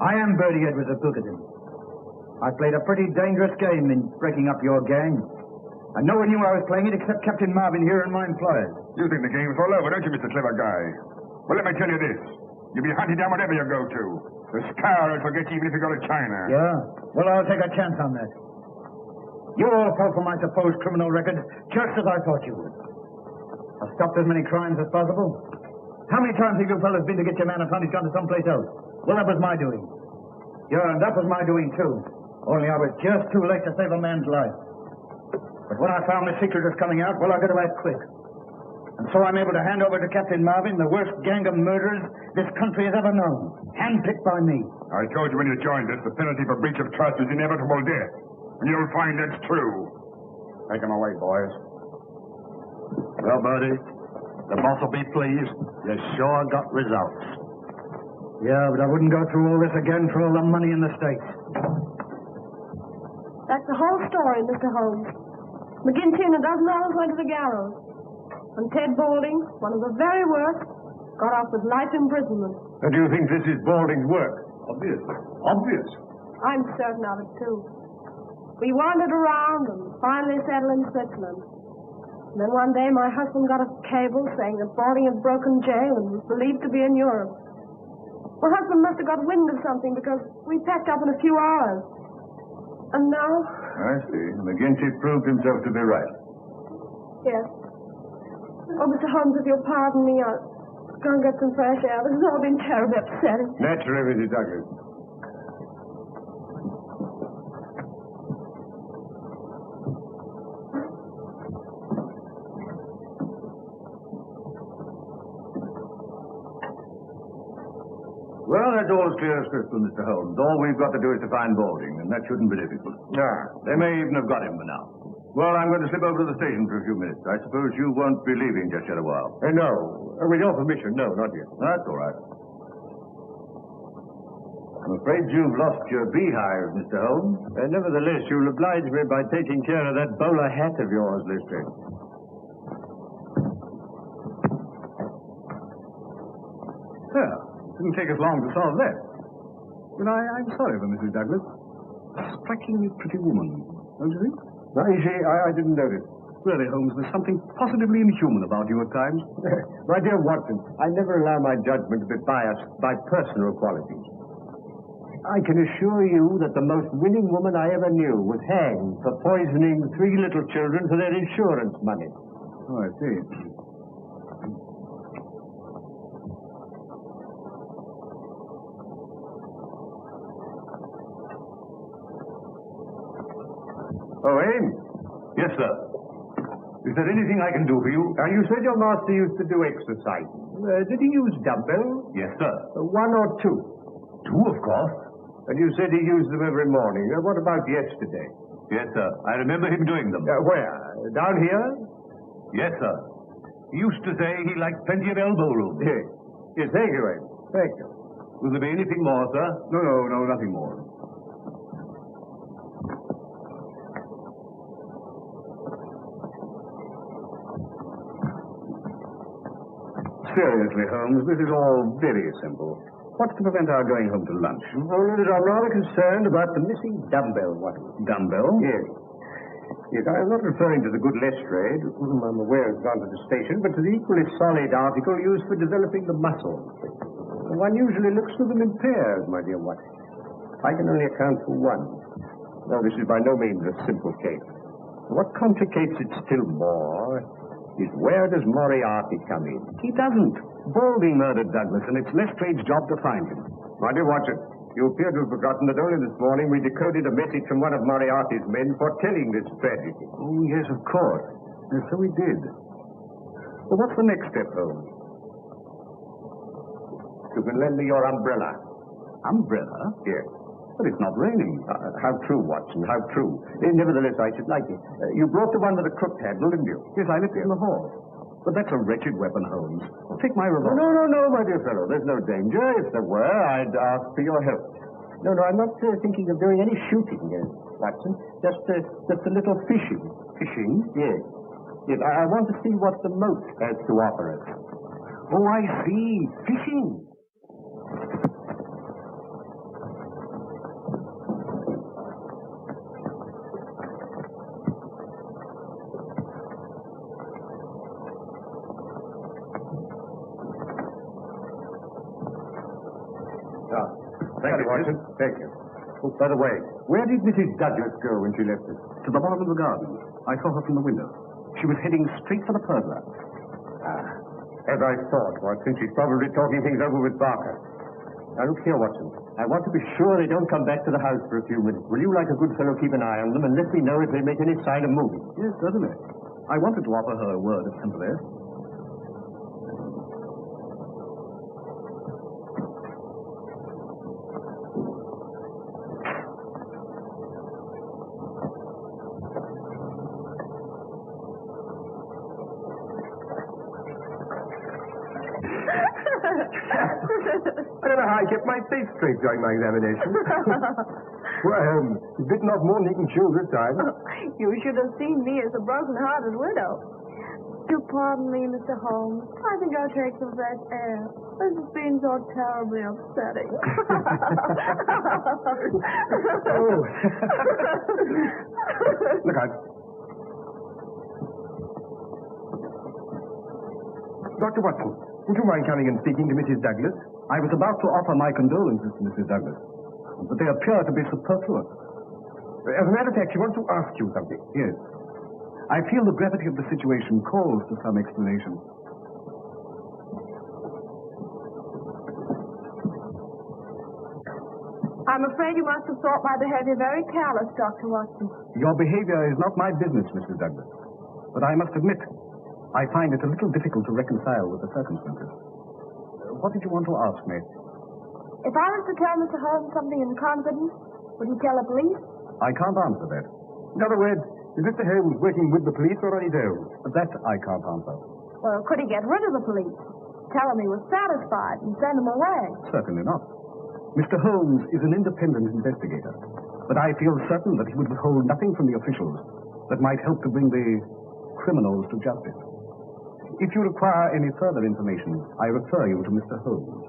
I am Bertie Edwards of Pinkerton. I played a pretty dangerous game in breaking up your gang. And no one knew I was playing it except Captain Marvin here and my employers. You think the game's all over, don't you, Mr. Clever Guy? Well, let me tell you this. You'll be hunted down whatever you go to. The Scowrers will get you even if you go to China. Yeah? Well, I'll take a chance on that. You all fell for my supposed criminal record, just as I thought you would. I've stopped as many crimes as possible. How many times have you fellas been to get your man and found he's gone to someplace else? Well, that was my doing. Yeah, and that was my doing, too. Only I was just too late to save a man's life. But when I found the secret was coming out, well, I got to act quick. And so I'm able to hand over to Captain Marvin the worst gang of murderers this country has ever known. Handpicked by me. I told you when you joined us, the penalty for breach of trust is inevitable death. And you'll find that's true. Take him away, boys. Well, Bertie, the boss will be pleased. You sure got results. Yeah, but I wouldn't go through all this again for all the money in the States. That's the whole story, Mr. Holmes. McGinty and a dozen others went to the gallows. And Ted Balding, one of the very worst, got off with life imprisonment. Do you think this is Balding's work? Obviously. Obvious. I'm certain of it, too. We wandered around and finally settled in Switzerland. And then one day my husband got a cable saying that Balding had broken jail and was believed to be in Europe. My husband must have got wind of something because we packed up in a few hours. And now... I see. McGinty proved himself to be right. Yes. Oh, Mr. Holmes, if you'll pardon me, I'll go and get some fresh air. This has all been terribly upsetting. Naturally, Mrs. Douglas. Well, that's all as clear as crystal, Mr. Holmes. All we've got to do is to find Balding, and that shouldn't be difficult. They may even have got him by now. Well, I'm going to slip over to the station for a few minutes. I suppose you won't be leaving just yet a while. No. With your permission, no, not yet. That's all right. I'm afraid you've lost your beehive, Mr. Holmes. Nevertheless, you'll oblige me by taking care of that bowler hat of yours, Lister. Well, it didn't take us long to solve that. But I'm sorry for Mrs. Douglas. A strikingly pretty woman, don't you think? Now, you see, I didn't notice. Really, Holmes, there's something positively inhuman about you at times. My dear Watson, I never allow my judgment to be biased by personal qualities. I can assure you that the most winning woman I ever knew was hanged for poisoning 3 little children for their insurance money. Oh, I see. Oh, Ames? Yes, sir. Is there anything I can do for you? You said your master used to do exercise. Did he use dumbbells? Yes, sir. 1 or 2? 2, of course. And you said he used them every morning. What about yesterday? Yes, sir. I remember him doing them. Where? Down here? Yes, sir. He used to say he liked plenty of elbow room. Yes, thank you, Ames. Thank you. Will there be anything more, sir? No, nothing more. Seriously, Holmes, this is all very simple. What's to prevent our going home to lunch? Only that I'm rather concerned about the missing dumbbell, Watson. Dumbbell? Yes. Yes, I am not referring to the good Lestrade, whom I'm aware has gone to the station, but to the equally solid article used for developing the muscles. One usually looks through them in pairs, my dear Watson. I can only account for one. Now, this is by no means a simple case. What complicates it still more is where does Moriarty come in? He doesn't. Balding murdered Douglas, and it's Lestrade's job to find him. My dear Watson, you appear to have forgotten that only this morning we decoded a message from one of Moriarty's men foretelling this tragedy. Oh, yes, of course. Yes, so we did. Well, what's the next step, Holmes? You can lend me your umbrella. Umbrella? Yes. But it's not raining. How true, Watson, how true. Nevertheless, I should like it. You brought the one with the crooked handle, didn't you? Yes, I left it in the hall. But that's a wretched weapon, Holmes. Take my revolver. No, my dear fellow. There's no danger. If there were, I'd ask for your help. No, I'm not thinking of doing any shooting, Watson. Just a little fishing. Fishing? Yes. Yes, I want to see what the moat has to offer us. Oh, I see. Fishing. Thank you, Watson. Thank you. Oh, by the way, where did Mrs. Douglas go when she left us? To the bottom of the garden. I saw her from the window. She was heading straight for the pergola. As I thought, Watson. She's probably talking things over with Barker. Now, look here, Watson. I want to be sure they don't come back to the house for a few minutes. Will you, like a good fellow, keep an eye on them and let me know if they make any sign of moving? Yes, certainly. I wanted to offer her a word of sympathy. I don't know how I kept my face straight during my examination. Well, you've bitten off more than you can chew this time. You should have seen me as a broken-hearted widow. Do pardon me, Mr. Holmes. I think I'll take some fresh air. This has been so terribly upsetting. Oh. Look out. Dr. Watson, would you mind coming and speaking to Mrs. Douglas? I was about to offer my condolences to Mrs. Douglas, but they appear to be superfluous. As a matter of fact, she wants to ask you something. Yes. I feel the gravity of the situation calls for some explanation. I'm afraid you must have thought my behavior very callous, Dr. Watson. Your behavior is not my business, Mrs. Douglas. But I must admit, I find it a little difficult to reconcile with the circumstances. What did you want to ask me? If I was to tell Mr. Holmes something in confidence, would he tell the police? I can't answer that. In other words, is Mr. Holmes working with the police or on his own? That I can't answer. Well, could he get rid of the police? Tell him he was satisfied and send him away? Certainly not. Mr. Holmes is an independent investigator, but I feel certain that he would withhold nothing from the officials that might help to bring the criminals to justice. If you require any further information, I refer you to Mr. Holmes.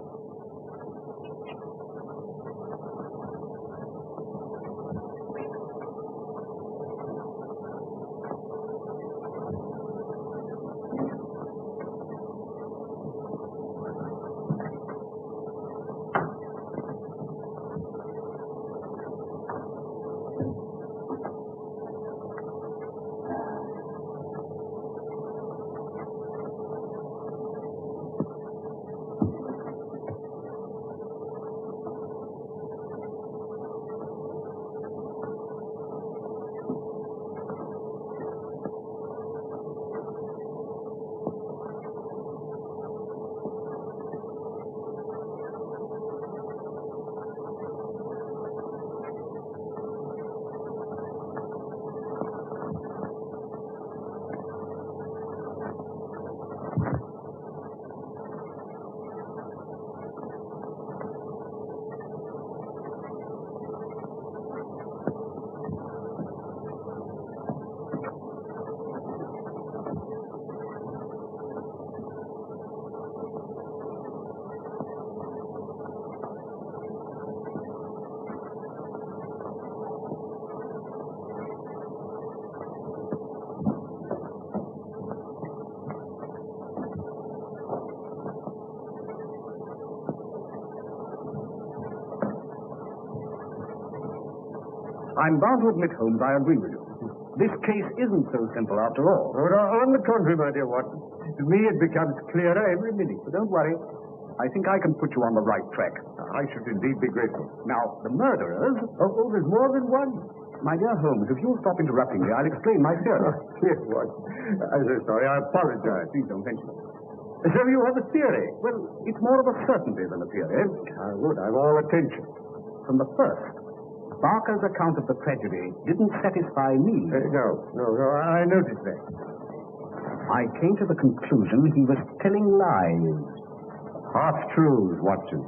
I'm bound to admit, Holmes, I agree with you. This case isn't so simple after all. On the contrary, my dear Watson. To me, it becomes clearer every minute. But don't worry. I think I can put you on the right track. I should indeed be grateful. Now, the murderers... Oh, there's more than one. My dear Holmes, if you'll stop interrupting me, I'll explain my theory. Yes, Watson. I'm so sorry. I apologize. Please don't mention it. So you have a theory? Well, it's more of a certainty than a theory. Good. I'm all attention. From the first, Barker's account of the tragedy didn't satisfy me. No. I noticed that. I came to the conclusion he was telling lies. Half-truths, Watson.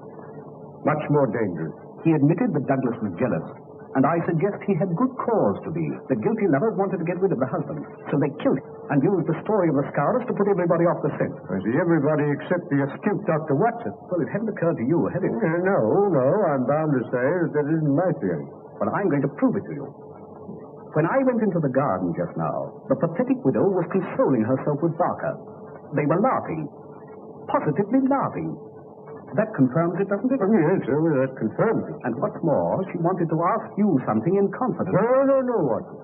Much more dangerous. He admitted that Douglas was jealous, and I suggest he had good cause to be. The guilty lovers wanted to get rid of the husband, so they killed him and used the story of the Scowrers to put everybody off the scent. I see, everybody except the astute Dr. Watson. Well, it hadn't occurred to you, had it? No. I'm bound to say that isn't my theory. But I'm going to prove it to you. When I went into the garden just now, the pathetic widow was consoling herself with Barker. They were laughing. Positively laughing. That confirms it, doesn't it? Oh, yes, that confirms it. And what's more, she wanted to ask you something in confidence. No, Watson.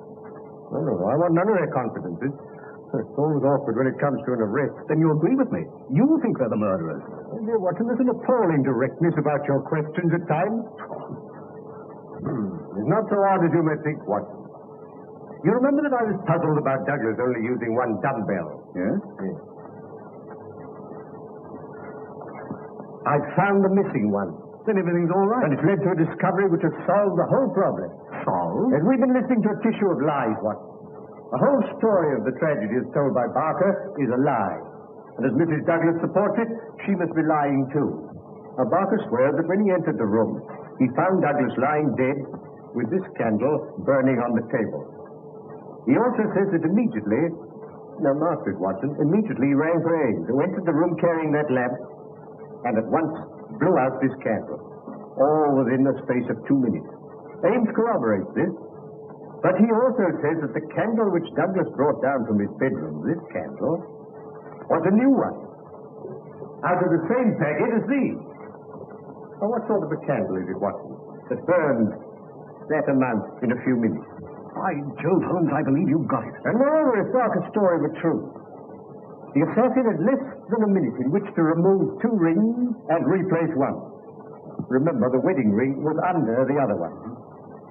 No. I want none of their confidences. It's always awkward when it comes to an arrest. Then you agree with me. You think they're the murderers. Oh, dear Watson, there's an appalling directness about your questions at times. It's not so hard as you may think, Watson. You remember that I was puzzled about Douglas only using one dumbbell? Yes? I've found the missing one. Then everything's all right. And it's led to a discovery which has solved the whole problem. Solved? As we've been listening to a tissue of lies, Watson. The whole story of the tragedy as told by Barker is a lie. And as Mrs. Douglas supports it, she must be lying too. Now, Barker swears that when he entered the room, he found Douglas lying dead with this candle burning on the table. He also says that immediately, now mark it, Watson, immediately he rang for Ames, who entered the room carrying that lamp and at once blew out this candle, all within the space of 2 minutes. Ames corroborates this, but he also says that the candle which Douglas brought down from his bedroom, this candle, was a new one, out of the same packet as these. Now, what sort of a candle is it, Watson, that burns that amount in a few minutes? By Jove, Holmes, I believe you've got it. And moreover, if Barker's story were true, the assassin had less than a minute in which to remove 2 rings and replace one. Remember, the wedding ring was under the other one.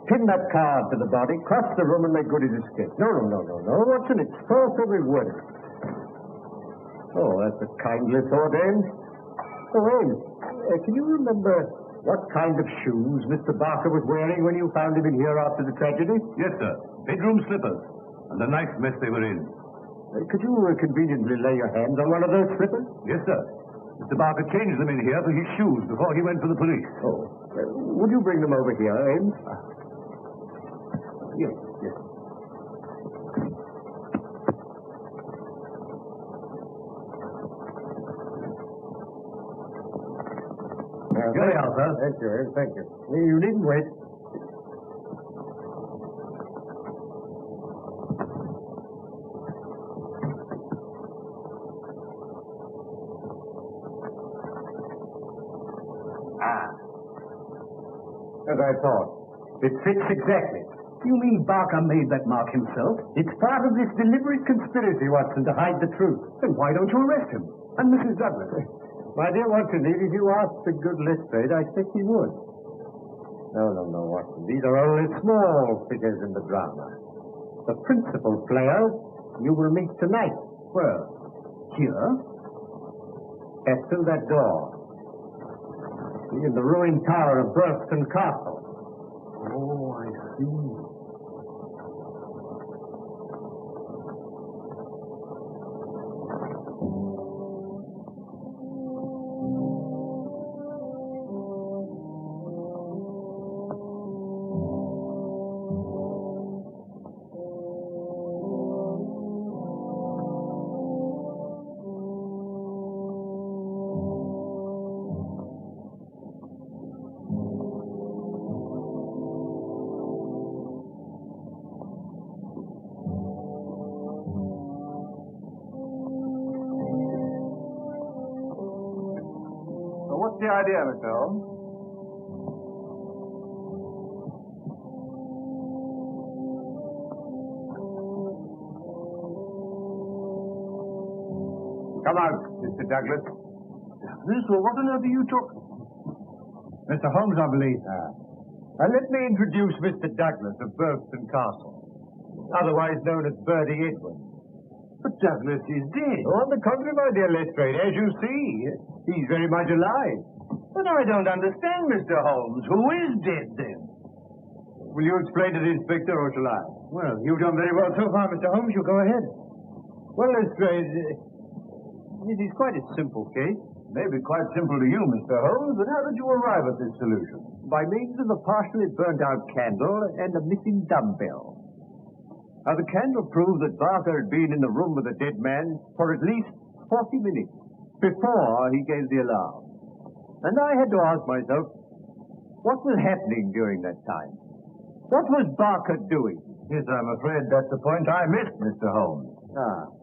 Pin that card to the body, cross the room, and make good his escape. No, Watson, it's false every word. Oh, that's a kindly thought, Ames. Oh, Ames, can you remember what kind of shoes Mr. Barker was wearing when you found him in here after the tragedy? Yes, sir. Bedroom slippers. And the nice mess they were in. Could you conveniently lay your hands on one of those slippers? Yes, sir. Mr. Barker changed them in here for his shoes before he went for the police. Oh. Would you bring them over here, Ames? Yes. Here they are, sir. Thank you, Ames. Thank you. You needn't wait. As I thought. It fits exactly. You mean Barker made that mark himself? It's part of this deliberate conspiracy, Watson, to hide the truth. Then why don't you arrest him? And Mrs. Douglas? My dear Watson, if you asked a good Lestrade, I think he would. No, Watson. These are only small figures in the drama. The principal player you will meet tonight. Where? Here? Pass through that door. In the ruined tower of Burlston Castle. Oh, I see. What's the idea, Mr. Holmes? Come out, Mr. Douglas. Douglas? Well, what on earth are you talking? Mr. Holmes, I believe. Now, let me introduce Mr. Douglas of Burlston Castle, otherwise known as Bertie Edwin. But Douglas is dead. On the contrary, my dear Lestrade, as you see, he's very much alive. But I don't understand, Mr. Holmes. Who is dead, then? Will you explain to the inspector, or shall I? Well, you've done very well so far, Mr. Holmes. You go ahead. Well, Lestrade, it is quite a simple case. Maybe quite simple to you, Mr. Holmes, but how did you arrive at this solution? By means of a partially burnt-out candle and a missing dumbbell. Now, the candle proved that Barker had been in the room with the dead man for at least 40 minutes before he gave the alarm. And I had to ask myself, what was happening during that time? What was Barker doing? Yes, I'm afraid that's the point I missed, Mr. Holmes.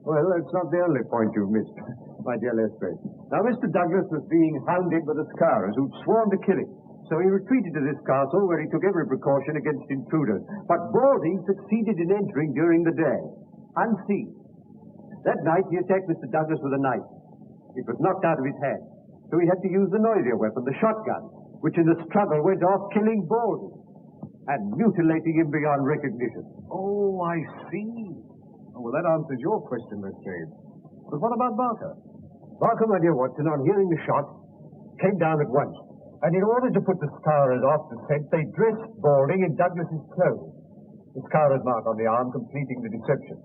Well, that's not the only point you missed, my dear Lestrade. Now, Mr. Douglas was being hounded by the Scowrers, who'd sworn to kill him. So he retreated to this castle, where he took every precaution against intruders. But Balding succeeded in entering during the day, unseen. That night, he attacked Mr. Douglas with a knife. It was knocked out of his hand, so he had to use the noisier weapon, the shotgun, which in the struggle went off, killing Balding and mutilating him beyond recognition. Oh, I see. Oh, well, that answers your question, Lestrade. But what about Barker? Barker, my dear Watson, on hearing the shot, came down at once. And in order to put the Scowrers off the scent, they dressed Balding in Douglas's clothes. The Scowrers mark on the arm completing the deception.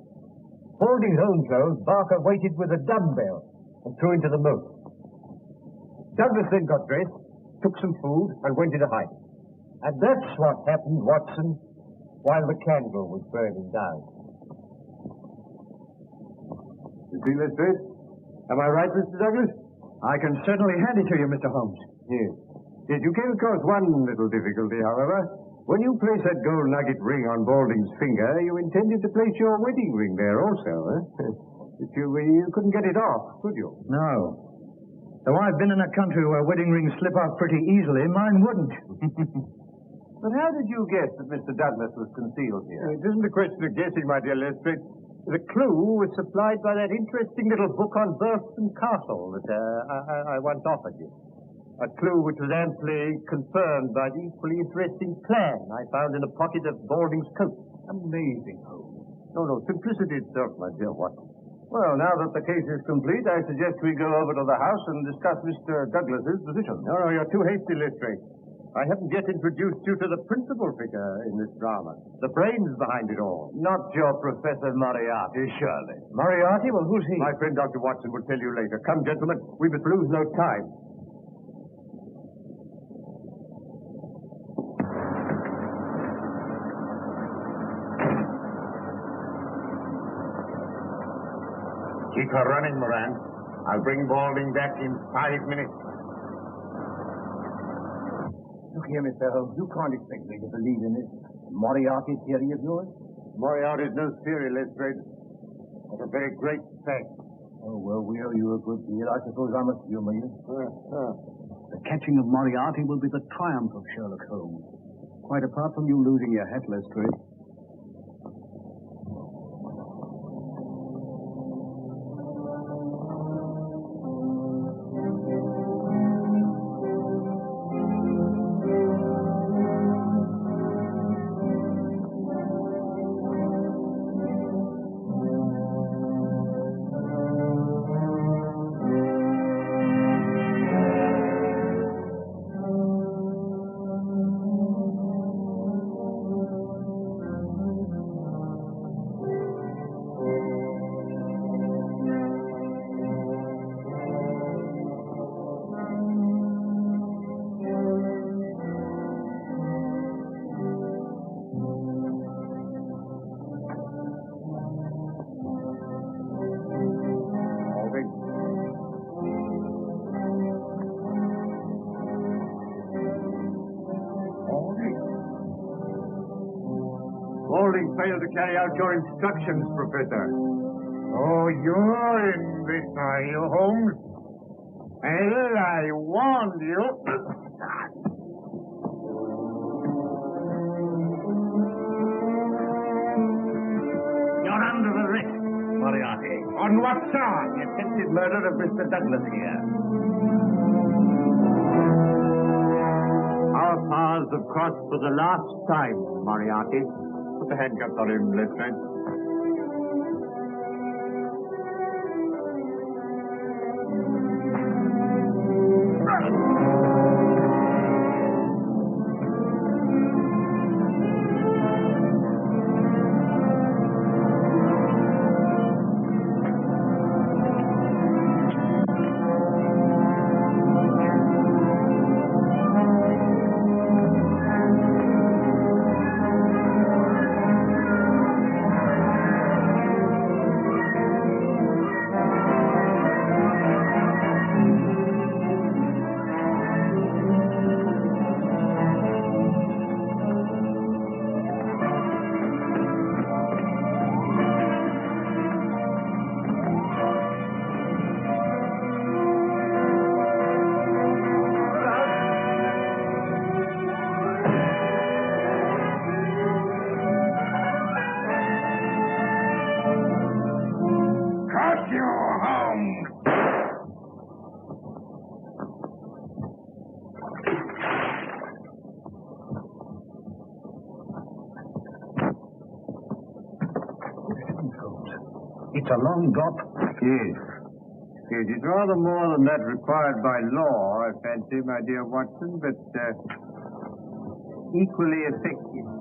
Balding's own clothes, Barker weighted with a dumbbell and threw into the moat. Douglas then got dressed, took some food, and went into hiding. And that's what happened, Watson, while the candle was burning down. You see, Lestrade? Am I right, Mr. Douglas? I can certainly hand it to you, Mr. Holmes. Yes. Yes, you came across one little difficulty, however. When you placed that gold nugget ring on Balding's finger, you intended to place your wedding ring there also, eh? But you couldn't get it off, could you? No. Though I've been in a country where wedding rings slip off pretty easily, mine wouldn't. But how did you guess that Mr. Douglas was concealed here? It isn't a question of guessing, my dear Lestrade. The clue was supplied by that interesting little book on Burlston Castle that I once offered you. A clue which was amply confirmed by the equally interesting plan I found in a pocket of Balding's coat. Amazing, Holmes. No, simplicity itself, my dear Watson. Well, now that the case is complete, I suggest we go over to the house and discuss Mr. Douglas's position. No, you're too hasty, Lestrade. I haven't yet introduced you to the principal figure in this drama, the brains behind it all. Not your Professor Moriarty, surely. Moriarty? Well, who's he? My friend Dr. Watson will tell you later. Come, gentlemen, we must lose no time. Keep her running, Moran. I'll bring Balding back in 5 minutes. Look here, Mr. Holmes. You can't expect me to believe in this Moriarty theory of yours. Moriarty's no theory, Lestrade, but a very great fact. Oh, well, we owe you a good deal. I suppose I must humor you. The catching of Moriarty will be the triumph of Sherlock Holmes. Quite apart from you losing your hat, Lestrade. Balding failed to carry out your instructions, Professor. Oh, you're in this, are you, Holmes? Well, I warned you. You're under arrest, Moriarty. What on, what's on? The attempted murder of Mr. Douglas here. Our paths have crossed for the last time, Moriarty. Put the handcuffs on him, Lestrade. It's a long drop. Yes. Yes, it's rather more than that required by law, I fancy, my dear Watson, but equally effective.